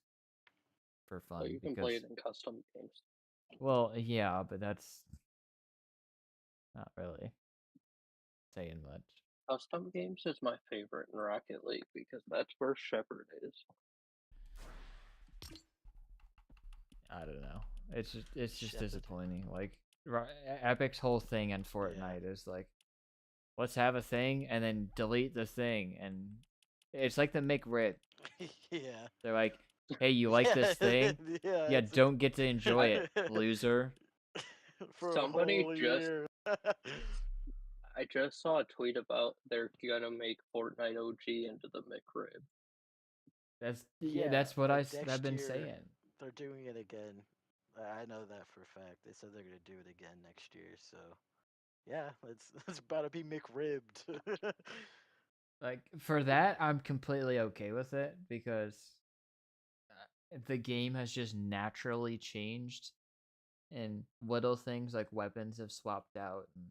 for fun. But you can play it in custom games. Well, yeah, but that's not really saying much. Custom games is my favorite in Rocket League because that's where Shepard is. I don't know. It's just Shepard. disappointing. Like Epic's whole thing on Fortnite is like, let's have a thing and then delete the thing, and it's like the McRib. Yeah. They're like, hey, you like this thing? Yeah, don't get to enjoy it, loser. For Somebody a whole just- year. I just saw a tweet about they're gonna make Fortnite OG into the McRib. That's what like I've next been year, saying. They're doing it again. I know that for a fact. They said they're gonna do it again next year. So, yeah, it's about to be McRibbed. Like for that, I'm completely okay with it because the game has just naturally changed, and little things like weapons have swapped out and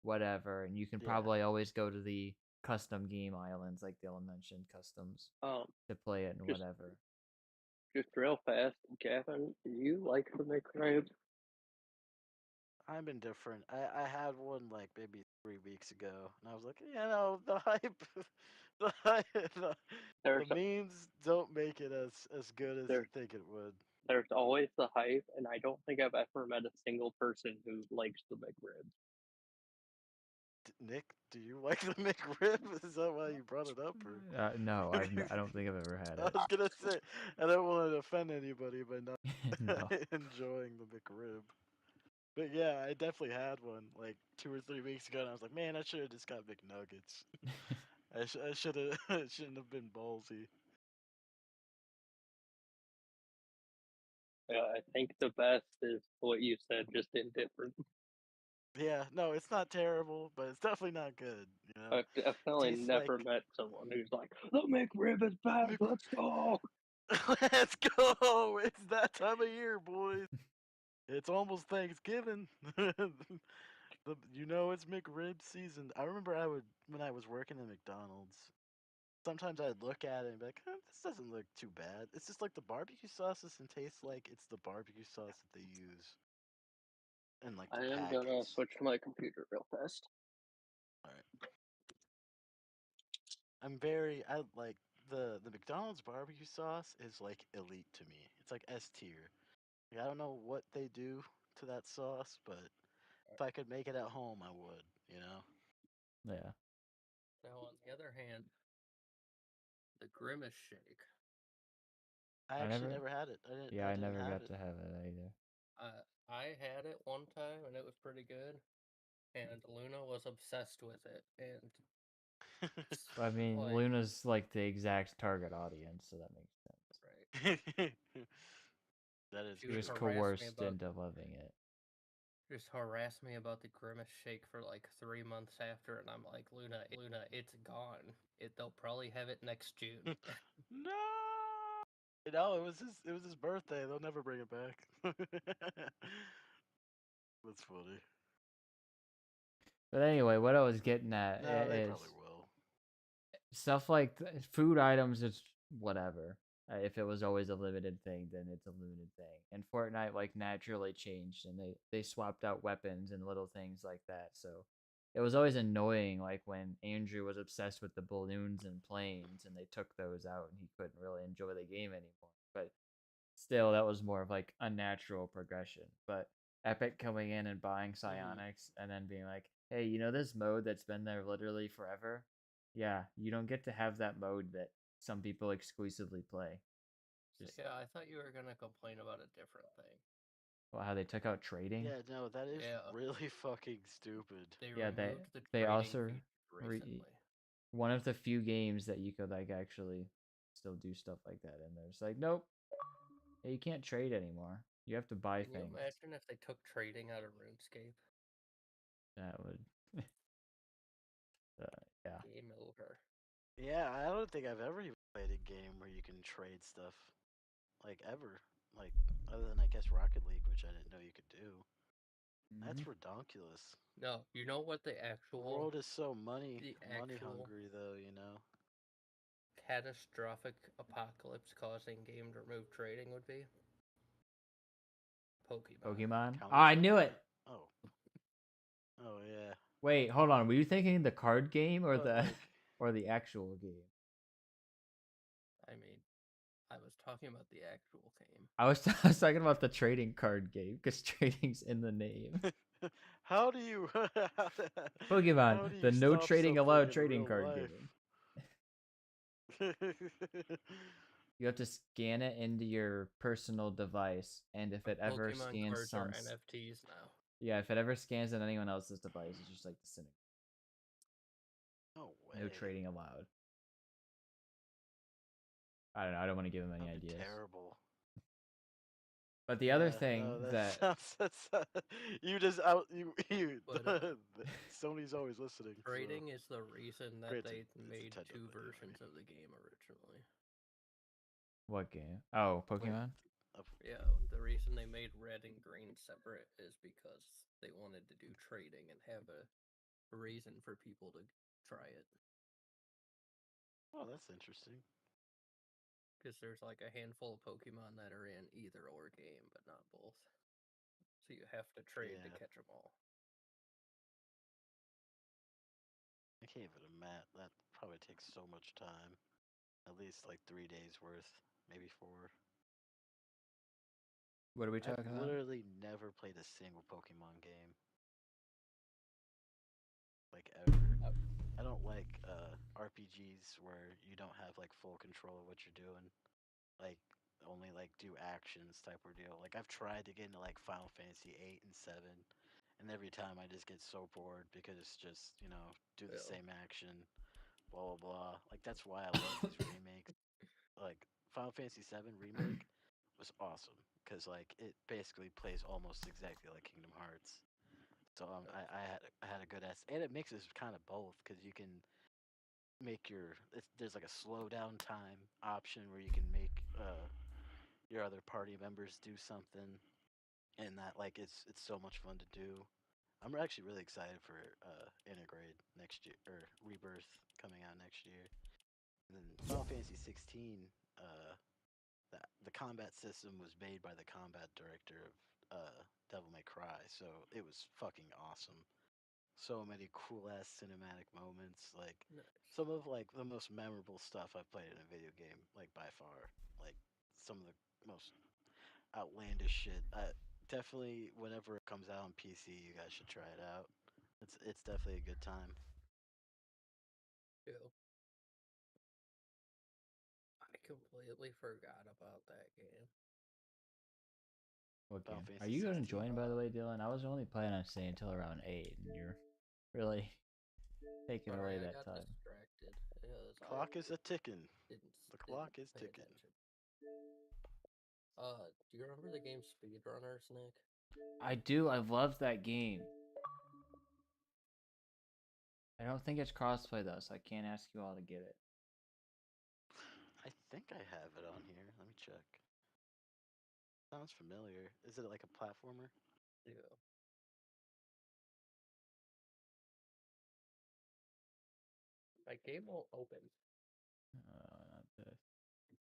whatever, and you can Yeah. probably always go to the custom game islands like Dylan mentioned, customs, to play it and just- whatever. Just real fast, Gavin, do you like the McRib? I'm indifferent. I had one like maybe 3 weeks ago, and I was like, the hype, the hype, the memes don't make it as good as you think it would. There's always the hype, and I don't think I've ever met a single person who likes the McRib. Nick, do you like the McRib? Is that why you brought it up? Or? No, I don't think I've ever had I it. was gonna say I don't want to offend anybody by not No. enjoying the McRib. But yeah, I definitely had one like 2 or 3 weeks ago, and I was like, man, I should have just got McNuggets. I should have shouldn't have been ballsy. Yeah, I think the best is what you said, just indifferent. Yeah, no, it's not terrible, but it's definitely not good. You know, I've definitely Tastes never like- met someone who's like, the McRib is bad, let's go! Let's go! It's that time of year, boys. It's almost Thanksgiving. It's McRib season. I remember when I was working at McDonald's. Sometimes I'd look at it and be like, this doesn't look too bad. It's just like the barbecue sauce doesn't taste like it's the barbecue sauce that they use. And like the I am packets. gonna switch to my computer real fast. Alright. I like the McDonald's barbecue sauce is like elite to me. It's like S tier. Like, I don't know what they do to that sauce, but if I could make it at home, I would. Yeah. Now, on the other hand, the Grimace shake. I actually never had it. I never got to have it either. I had it one time and it was pretty good, and Luna was obsessed with it. And I mean, like- Luna's like the exact target audience, so that makes sense. right, That is She He was harass true. me coerced about- into loving it. Just harassed me about the Grimace shake for like 3 months after, and I'm like, Luna, it's gone. They'll probably have it next June. No, no, it was his birthday. They'll never bring it back. That's funny. But anyway, what I was getting at No, they is probably will. stuff like food items is whatever. If it was always a limited thing, then it's a limited thing. And Fortnite like naturally changed, and they swapped out weapons and little things like that. So it was always annoying, like when Andrew was obsessed with the balloons and planes, and they took those out, and he couldn't really enjoy the game anymore. But still, that was more of like a natural progression. But Epic coming in and buying Psyonix and then being like, hey, you know this mode that's been there literally forever? Yeah, you don't get to have that mode that some people exclusively play. Just Yeah, I thought you were gonna complain about a different thing. well, how they took out trading. Yeah, no, that is Yeah. really fucking stupid. They Yeah, removed the they trading also feature recently. one of the few games that you could like actually still do stuff like that in there. It's like, nope, hey, you can't trade anymore. You have to buy Can you things. imagine if they took trading out of RuneScape? That would, yeah. Game over. Yeah, I don't think I've ever even played a game where you can trade stuff, like ever. Like other than I guess Rocket League, which I didn't know you could do. That's Mhm. ridiculous. No, you know what the The actual world is so money the money actual- hungry though, you know. catastrophic apocalypse causing game to remove trading would be? Pokemon. Pokemon. Counter Oh, I knew it. Oh. Oh yeah. Wait, hold on. Were you thinking the card game or But, the like, or the actual game? I mean, I was talking about the actual game. I was I was talking about the trading card game because trading's in the name. how do you how Pokemon, do the you no stop trading something allowed in trading real card life? game. You have to scan it into your personal device, and if it ever Pokemon scans cards some, are NFTs now. yeah, if it ever scans on anyone else's device, it's just like the cynic. No way. No trading allowed. I don't know. I don't want to give him any That'd be ideas. terrible. But the other Yeah, thing no, that you just out you But, Sony's always listening. so- Trading is the reason that Granted, they it's made Nintendo, two but yeah, I versions mean- of the game originally. what game? Oh, Pokemon. Yeah, the reason they made red and green separate is because they wanted to do trading and have a reason for people to try it. Oh, that's interesting. Because there's like a handful of Pokemon that are in either or game, but not both. So you have to trade to Yeah. catch them all. I can't even imagine. That probably takes so much time. At least like 3 days worth, maybe 4. What are we I've talking about? literally never played a single Pokemon game. Like ever. I don't like RPGs where you don't have like full control of what you're doing. Like only like do actions type of deal. Like I've tried to get into like Final Fantasy 8 and 7, and every time I just get so bored because it's just, you know, do the Yeah. same action, blah blah blah. Like that's why I love these remakes. Like Final Fantasy 7 remake was awesome because like it basically plays almost exactly like Kingdom Hearts. So I had a good ass, and it mixes kind of both because you can make there's like a slow down time option where you can make your other party members do something, and that like it's so much fun to do. I'm actually really excited for Intergrade next year or Rebirth coming out next year. And then Final Fantasy 16, the combat system was made by the combat director of Devil May Cry, so it was fucking awesome. So many cool ass cinematic moments, like some of like the most memorable stuff I've played in a video game, like by far. Like some of the most outlandish shit. Definitely, whenever it comes out on PC, you guys should try it out. It's definitely a good time. Ew. I completely forgot about that game. What Final game? Are Fantasy you going to 16. join, by the way, Dylan? I was only planning on staying until around 8, and you're really taking Sorry, away I that got time. distracted. Because Clock is a ticking. didn't, The clock didn't is pay ticking. attention. Do you remember the game Speedrunners, Nick? I do. I love that game. I don't think it's crossplay though, so I can't ask you all to get it. I think I have it on here. Let me check. Sounds familiar. Is it like a platformer? Yeah. My game won't open. Not this.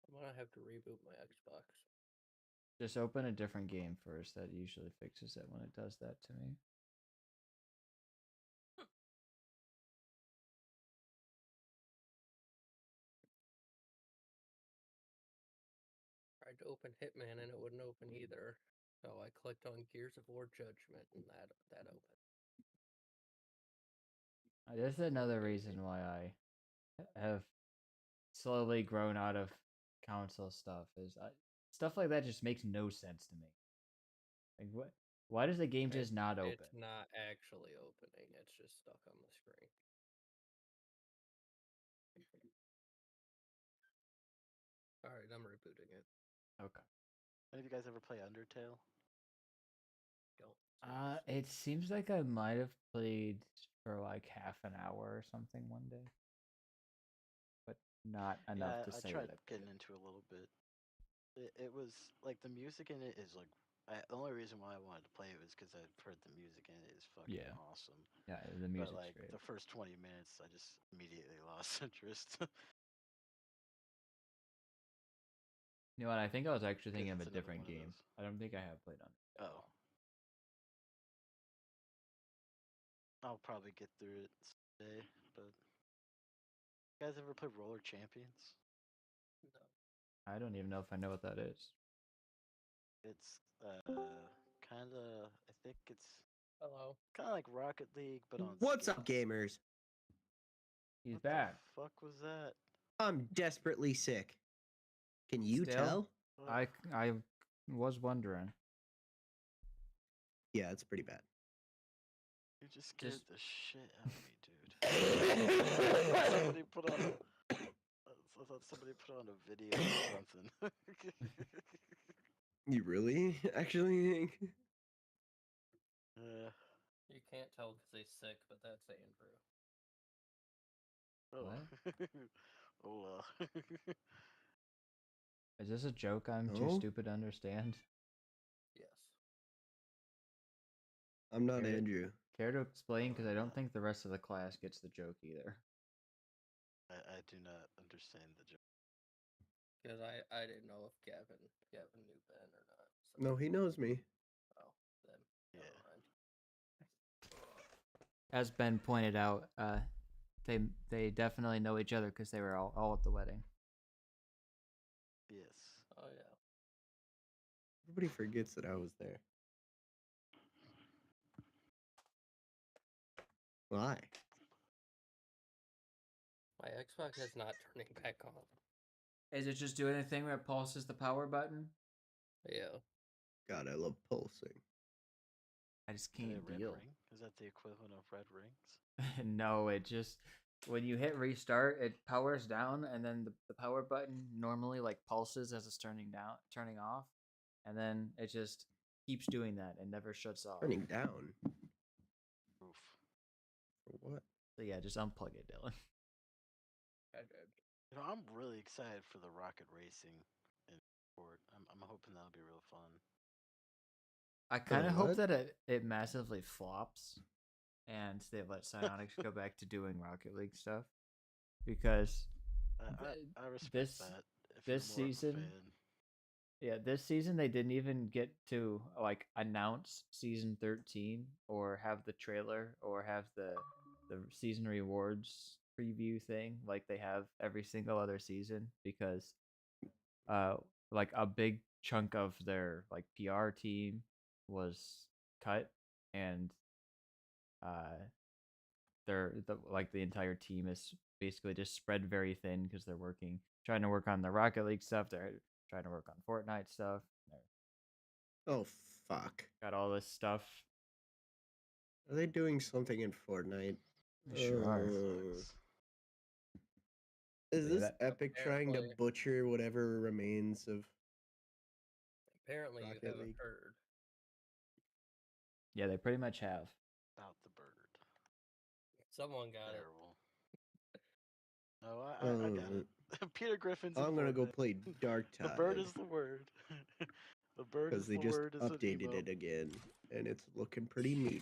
I'm gonna have to reboot my Xbox. Just open a different game first. That usually fixes it when it does that to me. Tried to open Hitman and it wouldn't open either. So I clicked on Gears of War Judgment and that opened. This is another reason why I have slowly grown out of console stuff. Stuff like that just makes no sense to me. Like what? Why does the game just not open? It's not actually opening. It's just stuck on the screen. All right, I'm rebooting it. Okay. Any of you guys ever play Undertale? Don't. It seems like I might have played for like half an hour or something one day, but not enough to I say tried that I played getting it. into a little bit. It was like the music in it is like. The only reason why I wanted to play it was because I've heard the music in it is fucking Yeah. awesome. Yeah, the But music's like great. the first 20 minutes, I just immediately lost interest. You know what? I think I was actually 'Cause thinking of a it's another different one of game. those. I don't think I have played on it. Oh. I'll probably get through it today, but you guys ever play Roller Champions? No. I don't even know if I know what that is. It's kind of. I think it's Hello. kind of like Rocket League, but on. What's up, skates. gamers? He's What back. the fuck was that? I'm desperately sick. Can you Still? tell? What? I was wondering. Yeah, it's pretty bad. You just scared Just- the shit out of me, dude. Somebody put on. I thought somebody put on a video or something. You really? Actually? You can't tell because he's sick, but that's Andrew. Oh. Oh well. Is this a joke I'm too No? stupid to understand? Yes. I'm not Care to- Andrew. Care to explain? Because I don't think the rest of the class gets the joke either. I do not understand the joke. Because I didn't know if Gavin knew Ben or not. So. No, he knows me. Oh, then Yeah. never mind. As Ben pointed out, they definitely know each other because they were all at the wedding. Yes. Oh yeah. Everybody forgets that I was there. Why? My Xbox is not turning back on. Is it just doing a thing where it pulses the power button? Yeah. God, I love pulsing. I just Is it a can't red deal. ring? Is that the equivalent of red rings? No, it just when you hit restart, it powers down, and then the power button normally like pulses as it's turning off, and then it just keeps doing that and never shuts off. Turning down. Oof. For what? So yeah, just unplug it, Dylan. I did. You know, I'm really excited for the rocket racing in sport. I'm hoping that'll be real fun. I kind of hope what? that it massively flops, and they let Psyonix go back to doing Rocket League stuff, because I respect this- that. If this you're more of a season- fan. yeah, this season they didn't even get to like announce season 13 or have the trailer or have the season rewards preview thing like they have every single other season, because like a big chunk of their like PR team was cut, and the entire team is basically just spread very thin because they're trying to work on the Rocket League stuff, they're trying to work on Fortnite stuff, they're Oh, fuck. got all this stuff. Are they doing something in Fortnite? They sure are. Sucks. Is Yeah, this that- Epic trying to Apparently. butcher whatever remains of Apparently, you Rocket haven't League. heard. Yeah, they pretty much have. About the bird. Someone got it. Terrible. Oh, I got it. Peter Griffin's in I'm gonna go Fortnite. play Dark The Tide. bird is the word. The bird because is they the just word. Is an updated emote. it again, and it's looking pretty meaty.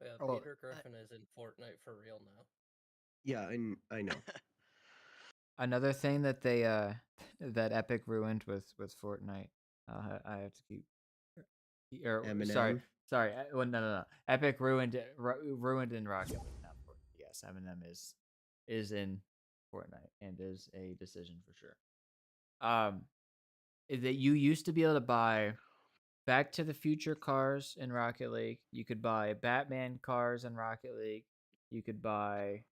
Yeah, Oh, Peter Griffin is in Fortnite for real now. Yeah, I know. Another thing that they that Epic ruined with Fortnite. I have to keep. Or Eminem. sorry. Well, no. Epic ruined ruined in Rocket League. Not Fortnite. Yes, Eminem is in Fortnite and is a decision for sure. Is that you used to be able to buy Back to the Future cars in Rocket League. You could buy Batman cars in Rocket League. You could buy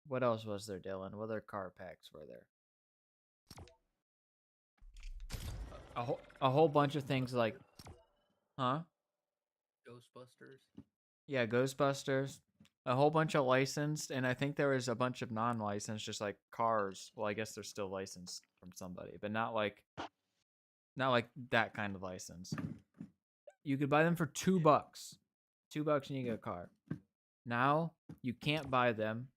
what else was there, Dylan? What other car packs were there? A whole bunch of things like, huh? Ghostbusters. Yeah, Ghostbusters. A whole bunch of licensed, and I think there was a bunch of non-licensed, just like cars. Well, I guess they're still licensed from somebody, but not like that kind of license. You could buy them for $2. $2 and you get a car. Now you can't buy them,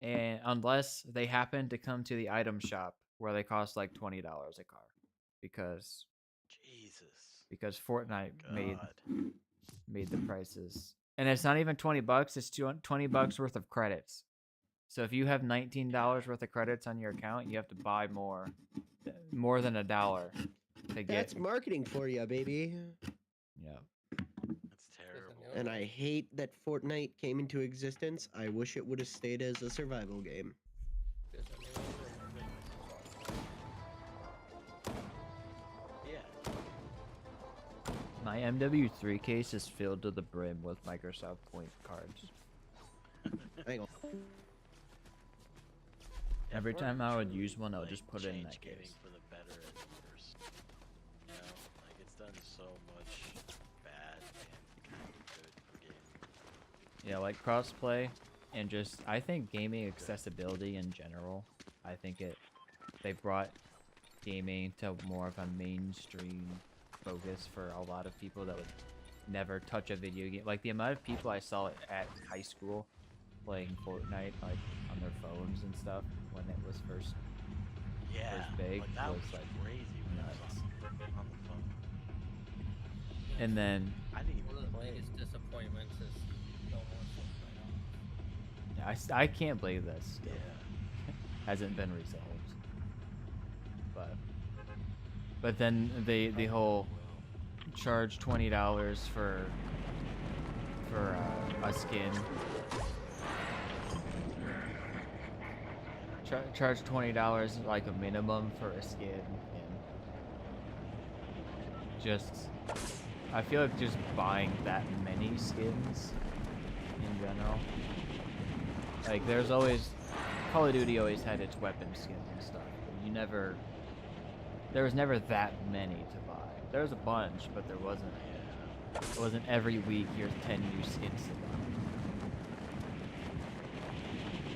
and unless they happen to come to the item shop where they cost like $20 a car, because Jesus. Fortnite God. made the prices, and it's not even $20. It's $20 worth of credits. So if you have $19 worth of credits on your account, you have to buy more than $1 to get. That's marketing for you, baby. Yeah. That's terrible. And I hate that Fortnite came into existence. I wish it would have stayed as a survival game. There's a new Yeah. My MW3 case is filled to the brim with Microsoft Point cards. Hang on. Every time I would use one, I would like, just put it in change that gaming case. for the better and worse. You know, like it's done so much bad and kind of good for gaming. Yeah, like crossplay, and just I think gaming accessibility in general. I think they brought gaming to more of a mainstream focus for a lot of people that would never touch a video game. Like the amount of people I saw at high school playing Fortnite, like on their phones and stuff when it was first big, like, that was was like crazy when it was nuts. on the phone. And then I didn't One even of the play. biggest disappointments is no more Fortnite. I can't believe this still Yeah. hasn't been resolved. But then the whole charge $20 for a skin. Charge $20 like a minimum for a skin, and just I feel like just buying that many skins in general. Like there's always Call of Duty always had its weapon skins and stuff, but there was never that many to buy. There was a bunch, but there wasn't. It wasn't every week here's 10 new skins to buy.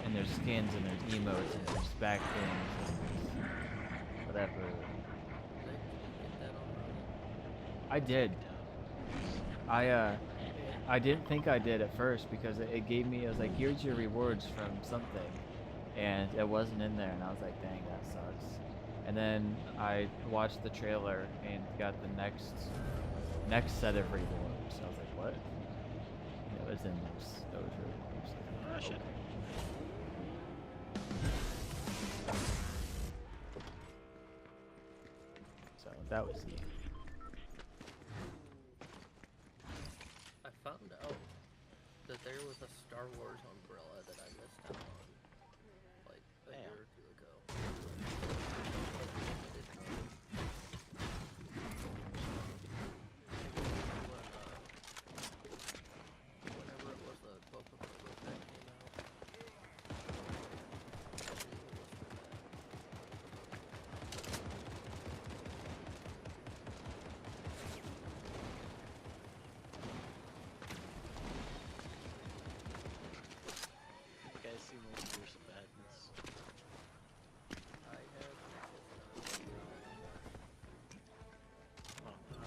And there's skins and there's emotes and there's back things and there's whatever. Did you get that already? I did. I didn't think I did at first because it gave me, I was like, here's your rewards from something, and it wasn't in there, and I was like, dang, that sucks. And then I watched the trailer and got the next set of rewards. I was like, what? And it was in those rewards. Oh, shit. So that was neat. I found out that there was a Star Wars umbrella that I missed out on, like a Damn. year or two ago. Whenever it was the Book of Boba Fett came out. You guys see Multiverse of Madness? I have Oh,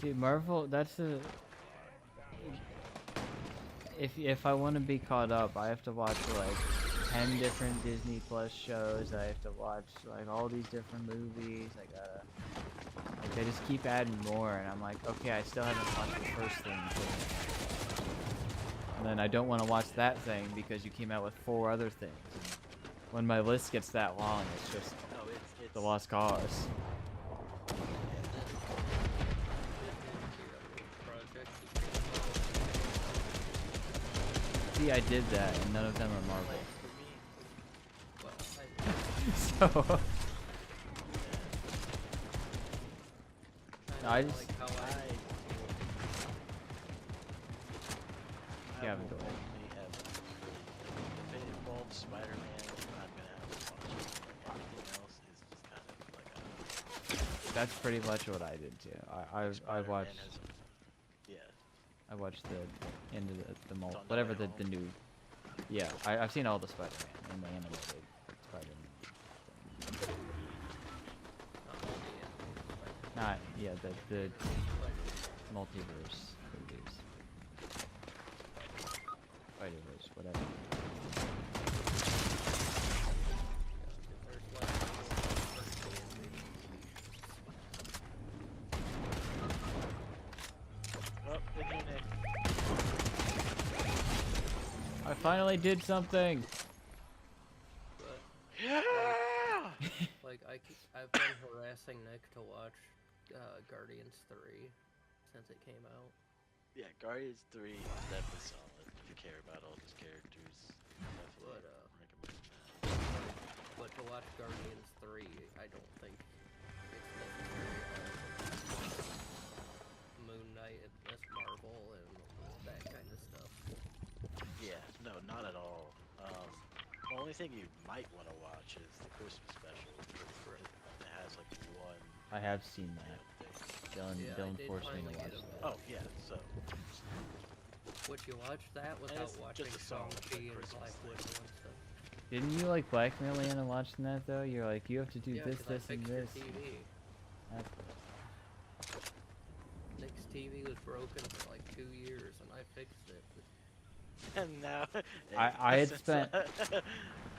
See, Marvel, that's a... If I want to be caught up, I have to watch like 10 different Disney Plus shows. I have to watch like all these different movies. I gotta... Like, they just keep adding more, and I'm like, okay, I still haven't watched the first thing. And then I don't want to watch that thing because you came out with 4 other things. And when my list gets that long, it's just No, it's the lost cause. See, I did that, and none of them are Marvel. Like, for me, So, I just- like how I Yeah, will but go ahead. only ever if it involves Spider-Man, I'm gonna have to watch it. Everything else is just kind of like a that's pretty much what I did too. I Spider-Man watched has yeah. I watched the end of the It's on No whatever Way the Home. new. Yeah, I've seen all the Spider-Man and the animated Spider-Man. Not yeah the multiverse movies. Spider-Verse, whatever. Well, thank you, Nick. I finally did something. Yeah. Like I've been harassing Nick to watch Guardians 3 since it came out. Yeah, Guardians 3 is definitely solid. If you care about all those characters, definitely But, recommend that. But to watch Guardians 3, I don't think it's necessary. Moon Knight and Miss Marvel and that kind of stuff. Yeah, no, not at all. The only thing you might want to watch is the Christmas special. It has like one I have seen that. thing. Yeah, I Dylan did forced me to finally watch get him. that. Oh yeah, so Would you watch that without it's watching just a solid, Shang-Chi like, and Christmas Black thing. Widow and stuff? Didn't you like blackmail me into watching that though? You're like, you have to do Yeah, this, 'cause I this, and fixed your this. TV. That's- Nick's TV was broken for like 2 years, and I fixed it. and now I had spent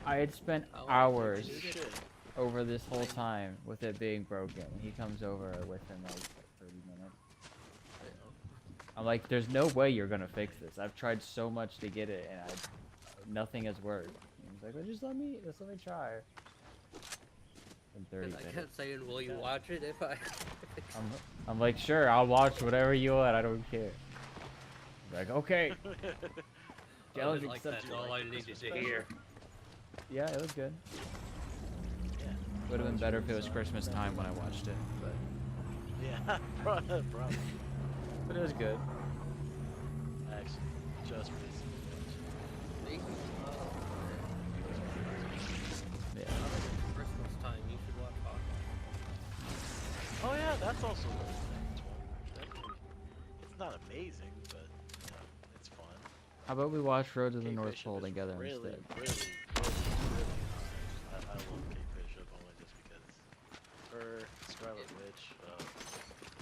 I had spent Oh, hours you did? shit. over this whole time with it being broken. He comes over within like 30 minutes. I'm like, there's no way you're gonna fix this. I've tried so much to get it, and nothing has worked. And he's like, well, just let me try. In 30 Because I minutes. kept saying, will you watch it if I fix I'm like, sure, I'll watch whatever you want. I don't care. He's like, okay. I was Challenge like, that's accepted. all I needed to hear. Yeah, it was good. Yeah, Would have been better if it was Christmas time when I watched it, but yeah, probably. it was good. Actually, just recently watched it. Speaking of, Yeah. Christmas time, you should watch Hawkeye. Oh yeah, that's also really nice one. Definitely, it's not amazing, but you know, it's fun. How about we watch Road to the Kate North Bishop Pole is together really, instead? really nice. I love Kate Bishop only just because her Scarlet Witch.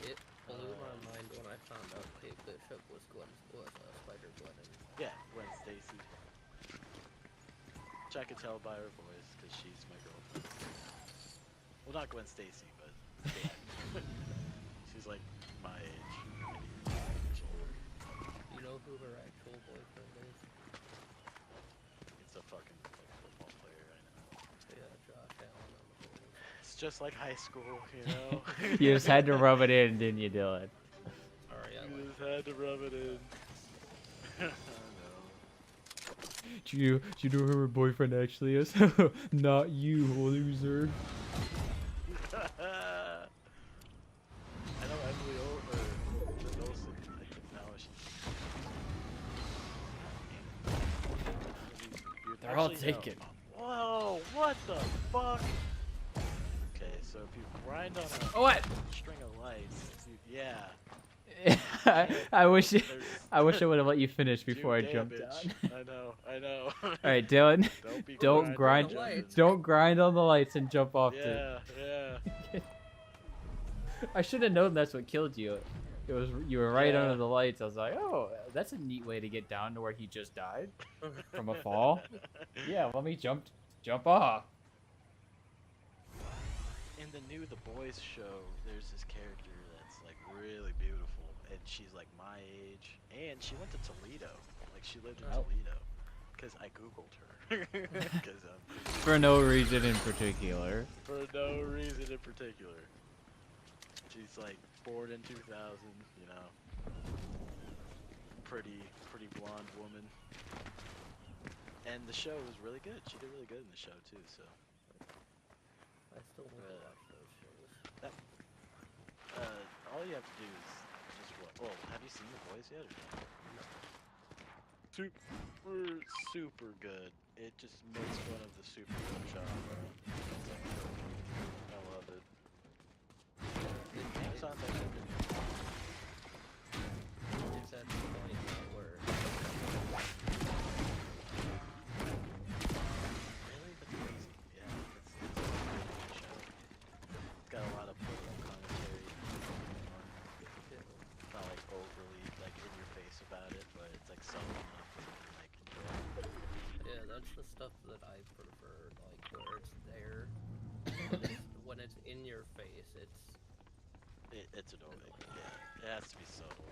It blew my mind when I found out Kate Bishop was Spider-Gwen. Yeah, Gwen Stacy. Which I could tell by her voice because she's my girlfriend. Well, not Gwen Stacy, but yeah. She's like my age, maybe 5 years older. You know who her actual boyfriend is? It's a fucking like, football player right now. Yeah, Josh Allen on the Bulls. It's just like high school, you know. You just had to rub it in, didn't you, Dylan? Sorry, I You like just had to rub it in. I know. Do you know who her boyfriend actually is? Not you, loser. I know Emily Olsen. I think now she's. They're all Actually, no. taken. Whoa! What the fuck? Okay, so if you grind on a What? string of lights, yeah. I wish There's I would have let you finish two before I jumped damage. down. I know. All right, Dylan. Don't grind. on the lights. Don't grind on the lights and jump off. Yeah, yeah. I should have known that's what killed you. It was you were right Yeah. under the lights. I was like, oh, that's a neat way to get down to where he just died from a fall. Yeah, let me jump off. In the new The Boys show, there's this character that's like really beautiful, and she's like my age, and she went to Toledo. Like she lived in Oh. Toledo, because I googled her. Because For no reason in particular. for no reason in particular. She's like born in 2000, you know. Pretty blonde woman. And the show was really good. She did really good in the show too, so. I still want to watch those shows. All you have to do is just what? Well, have you seen The Boys yet? Or no? Super good. It just makes fun of the superhero genre. It's like perfect. I love it. Sounds like It's at the point now where really, that's crazy. Yeah, it's a really good show. It's got a lot of political commentary. It's not like overly like in your face about it, but it's like subtle enough that you can like enjoy it. yeah, that's the stuff that I prefer, like where it's there. When it's in your face, It's annoying. Yeah, it has to be subtle.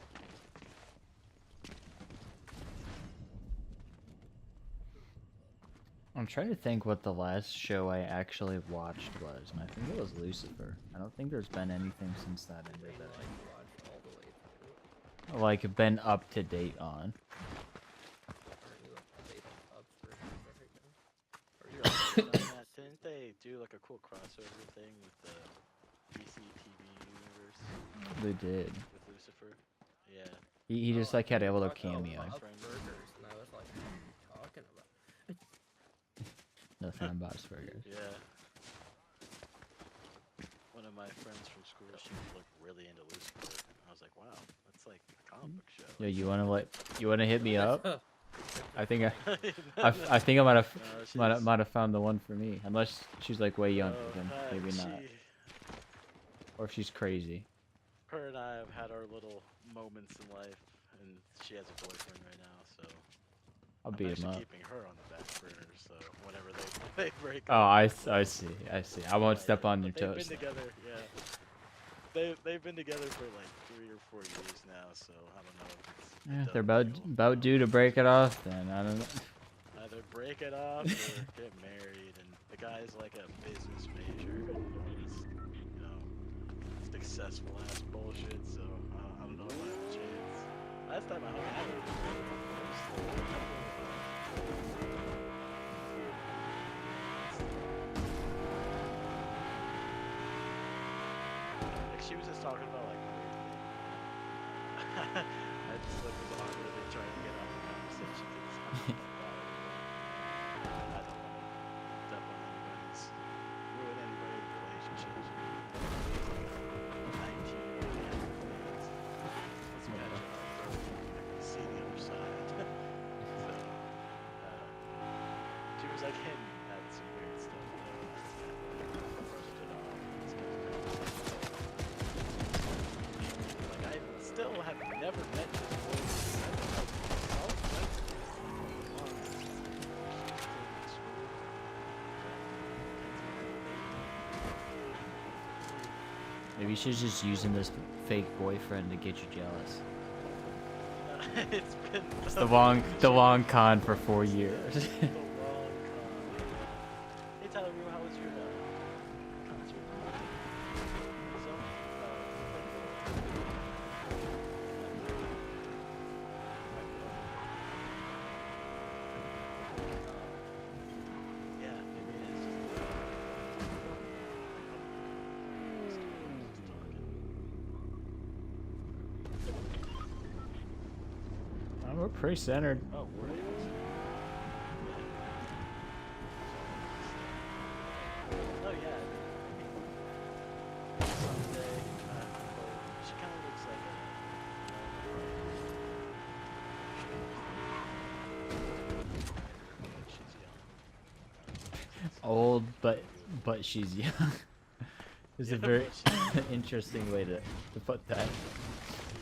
I'm trying to think what the last show I actually watched was, and I think it was Lucifer. I don't think there's been anything since that they ended like that watch all the way through. I like been up to date on. Are you up to date on Upstream right now? You're up to date on that. Didn't they do like a cool crossover thing with the DC TV universe They did. with Lucifer? Yeah. He just Oh, like had a little talking about cameo. Upburgers, and I was like, what are you talking about? Nothing on Bob's Burgers. Yeah. One of my friends from school, she was like really into Lucifer. I was like, wow, that's like a comic book show. Yeah, you wanna hit me up? I think I No, think I might have she's- might have found the one for me. Unless she's like way younger, no, then maybe not. Or if she's crazy. Her and I have had our little moments in life, and she has a boyfriend right now, so I'll I'm beat him actually up. keeping her on the back burner. So whenever they break Oh, up, I see. I won't step on your they've toes. been together, yeah. They've been together for like 3 or 4 years now, so I don't know. If it's a Yeah, done they're deal. about due to break it off. Then I don't know. Either break it off or get married, and the guy's like a business major, and he's, you know, successful ass bullshit. So I don't know if I have a chance. Last time I hung out with her, like she was just talking about like weird things. I just like was awkwardly trying to get out of the conversation because I don't want to step on anybody's, ruin anybody's relationships. 19-year-old let's catch up. See the other side. So, she was like hinting at some weird stuff. I brushed it off. It's like I still have never met this boy. Maybe she's just using this fake boyfriend to get you jealous. It's been It's the long con for 4 years. the long con. Hey Tyler, how was your concert? So, yeah, maybe it is Oh, we're pretty centered. Oh, we're able to. Oh yeah. Someday, she kind of looks like she's young. Old, but she's young. It's a Yeah, very but she's- interesting way to put that.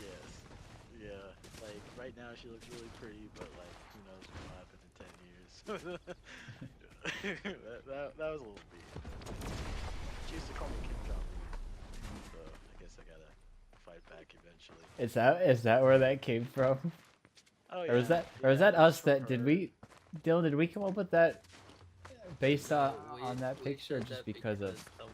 Yeah. she looks really pretty, but like, who knows what will happen in 10 years. that was a little mean. She used to call me Kim Jong-un, so I guess I gotta fight back eventually. Is that where that came from? Oh Or is yeah, that yeah, us from that did her. we Dylan, did we come up with that based No, on that we picture or said just that because of some-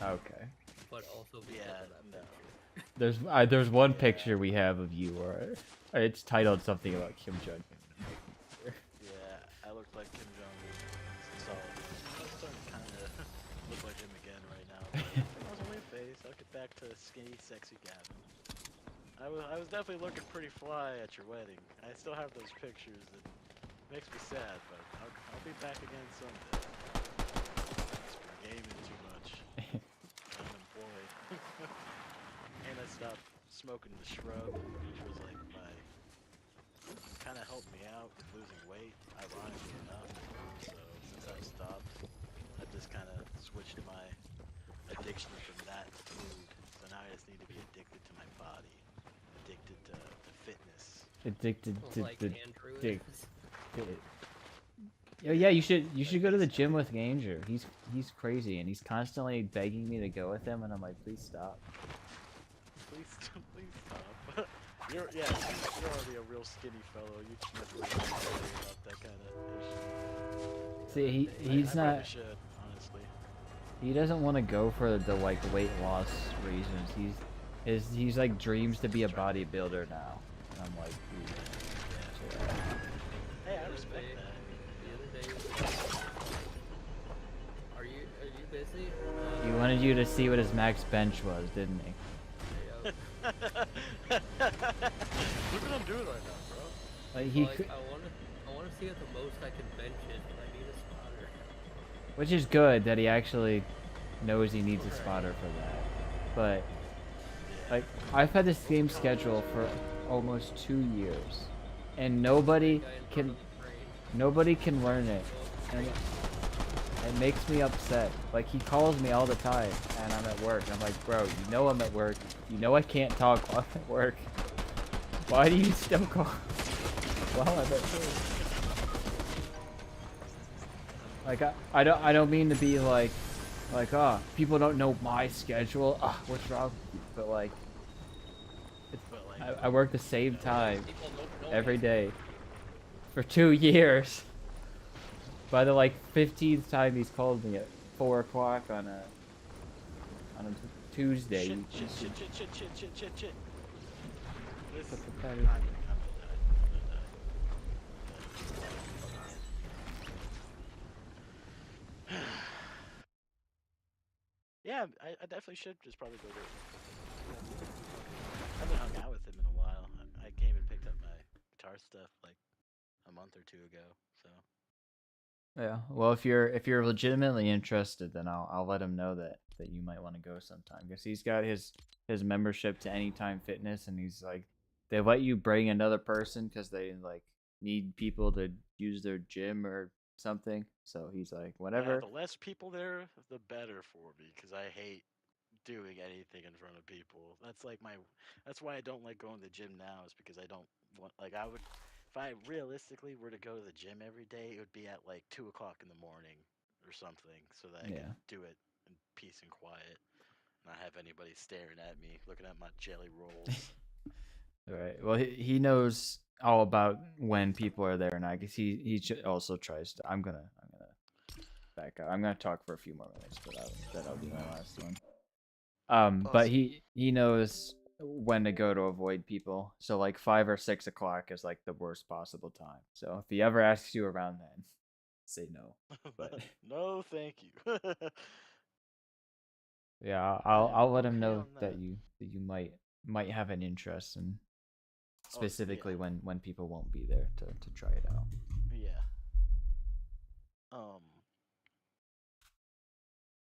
okay. but also because Yeah, of that no. picture. There's one Yeah. picture we have of you where it's titled something about Kim Jong Un. Yeah, I look like Kim Jong-un. So I'm starting to kind of look like him again right now. But I was only a face. I'll get back to skinny, sexy Gavin. I was definitely looking pretty fly at your wedding. I still have those pictures, and it makes me sad, but I'll be back again someday. Just been gaming too much. I'm unemployed. And I stopped smoking the shrub, which was like my kind of helped me out with losing weight, ironically enough. So since I've stopped, I've just kind of switched my addiction from that to food. So now I just need to be addicted to my body, addicted to fitness. Addicted to Like the Andrew dick. is. Oh yeah, you should go to the gym with Ganger. He's crazy and he's constantly begging me to go with him and I'm like, please stop. Please, please stop. You're already a real skinny fellow. You should never really worry about that kind of issue. See, I he's probably not. should, honestly. He doesn't want to go for the like weight loss reasons. He's like dreams to be a bodybuilder now. And I'm like, dude, chill out. Hey, I respect that. The other day. Are you busy? He wanted you to see what his max bench was, didn't he? Yeah. Look what I'm doing right now, bro. Like he, Like, could, I wanna see what the most I can bench is, but I need a spotter. which is good that he actually knows he needs a spotter for that. But like I've had this game schedule for almost 2 years, and nobody Guy in front can of the train. nobody can learn it, and it makes me upset. Like he calls me all the time, and I'm at work, and I'm like, bro, you know I'm at work. You know I can't talk while I'm at work. Why do you still call while I'm at work? Like I don't mean to be like people don't know my schedule. What's wrong with you? But like But like, I work the same time People don't know every me. day for 2 years. By the like 15th time he's called me at 4 o'clock on a Tuesday. shit, you- shit, shit, shit, shit, shit, shit, shit, shit. This, Put the I'm patty- gonna die. Yeah, I definitely should just probably go get him. I haven't hung out with him in a while. I came and picked up my guitar stuff like a month or two ago. So Yeah. Well, if you're legitimately interested, then I'll let him know that you might want to go sometime because he's got his membership to Anytime Fitness, and he's like they let you bring another person because they like need people to use their gym or something. So he's like, yeah, whatever. the less people there, the better for me because I hate doing anything in front of people. That's why I don't like going to the gym now. Is because I don't want like I would if I realistically were to go to the gym every day, it would be at like 2 o'clock in the morning or something, so that I Yeah. could do it in peace and quiet, not have anybody staring at me, looking at my jelly rolls. All right. Well, he knows all about when people are there, and I guess also tries to. I'm gonna back out. I'm gonna talk for a few more minutes, but that'll be my last one. But Awesome. he knows when to go to avoid people. So like 5 or 6 o'clock is like the worst possible time. So if he ever asks you around then, say no. But No, thank you. yeah, I am I'll let him okay know on that that. you might have an interest in Oh, yeah. specifically when people won't be there to try it out. Yeah.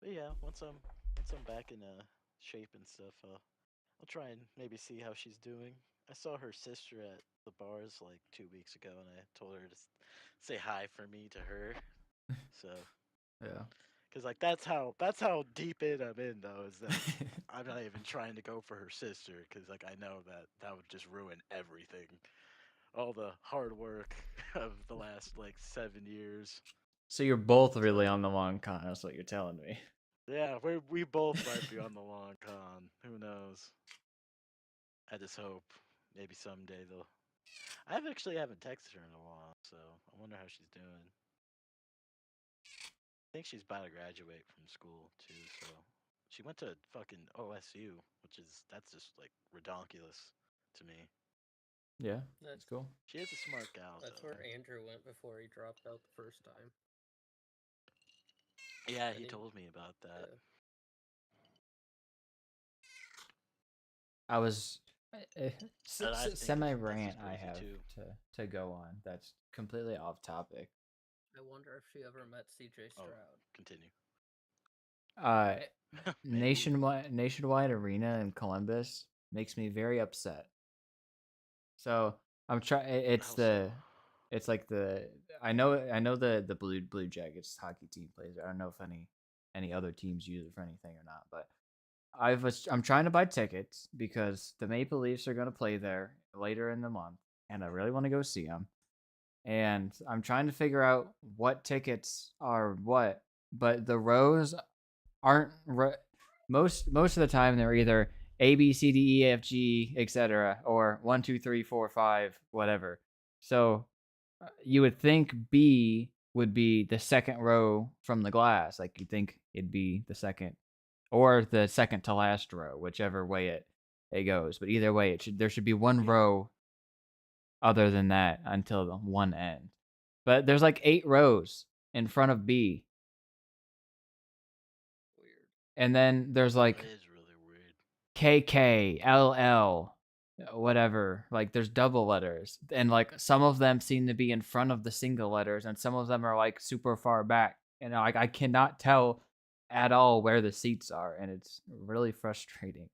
But yeah, once I'm back in shape and stuff, I'll try and maybe see how she's doing. I saw her sister at the bars like 2 weeks ago, and I told her to say hi for me to her. So, Yeah. cause like that's how deep in I'm in though, is that I'm not even trying to go for her sister, cause like I know that would just ruin everything. all the hard work of the last like 7 years. So you're both really on the long con. That's what you're telling me. Yeah, we both might be on the long con. Who knows? I just hope maybe someday they'll. I actually haven't texted her in a while, so I wonder how she's doing. I think she's about to graduate from school too, so she went to fucking OSU, which is that's just like redonkulous to me. Yeah, that's That's cool. She is a smart gal. That's though. where Andrew went before he dropped out the first time. Yeah, I he didn't- told me about that. Yeah. I was And I think semi that's rant just I crazy, have too. to go on. That's completely off topic. I wonder if she ever met CJ Oh. Stroud. Continue. Uh, Maybe. nationwide arena in Columbus makes me very upset. So I'm trying. It's How the, so? it's like the. I know the Blue Jackets hockey team plays. I don't know if any other teams use it for anything or not, but I'm trying to buy tickets because the Maple Leafs are going to play there later in the month, and I really want to go see them. And I'm trying to figure out what tickets are what, but the rows aren't most of the time they're either A B C D E F G etc. or 1 2 3 4 5 whatever. So you would think B would be the second row from the glass, like you'd think it'd be the second or the second to last row, whichever way it goes. But either way, there should be one row other than that until the one end. But there's like 8 rows in front of B. Weird. And then there's That like is really weird. KK, LL, whatever. Like there's double letters. And like some of them seem to be in front of the single letters and some of them are like super far back. And like I cannot tell at all where the seats are and it's really frustrating.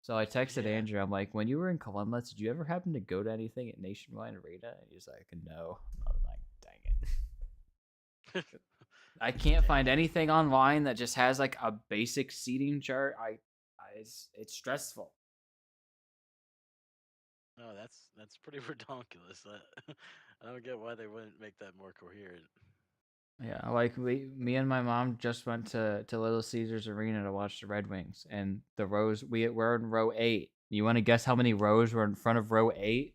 So I texted Yeah. Andrew. I'm like, when you were in Columbus, did you ever happen to go to anything at Nationwide Arena? And he's like, no. I'm like, dang it. I can't find anything online that just has like a basic seating chart. It's stressful. No, that's pretty redonkulous. I don't get why they wouldn't make that more coherent. Yeah, like me and my mom just went to Little Caesars Arena to watch the Red Wings, and the rows we're in row 8. You want to guess how many rows were in front of row 8?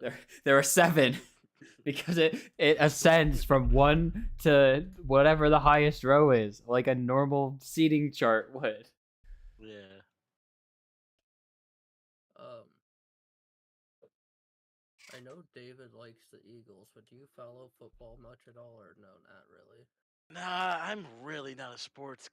7. There are 7. Because it ascends from 1 to whatever the highest row is, like a normal seating chart would. Yeah. I know David likes the Eagles, but do you follow football much at all, or no, not really? Nah, I'm really not a sports guy.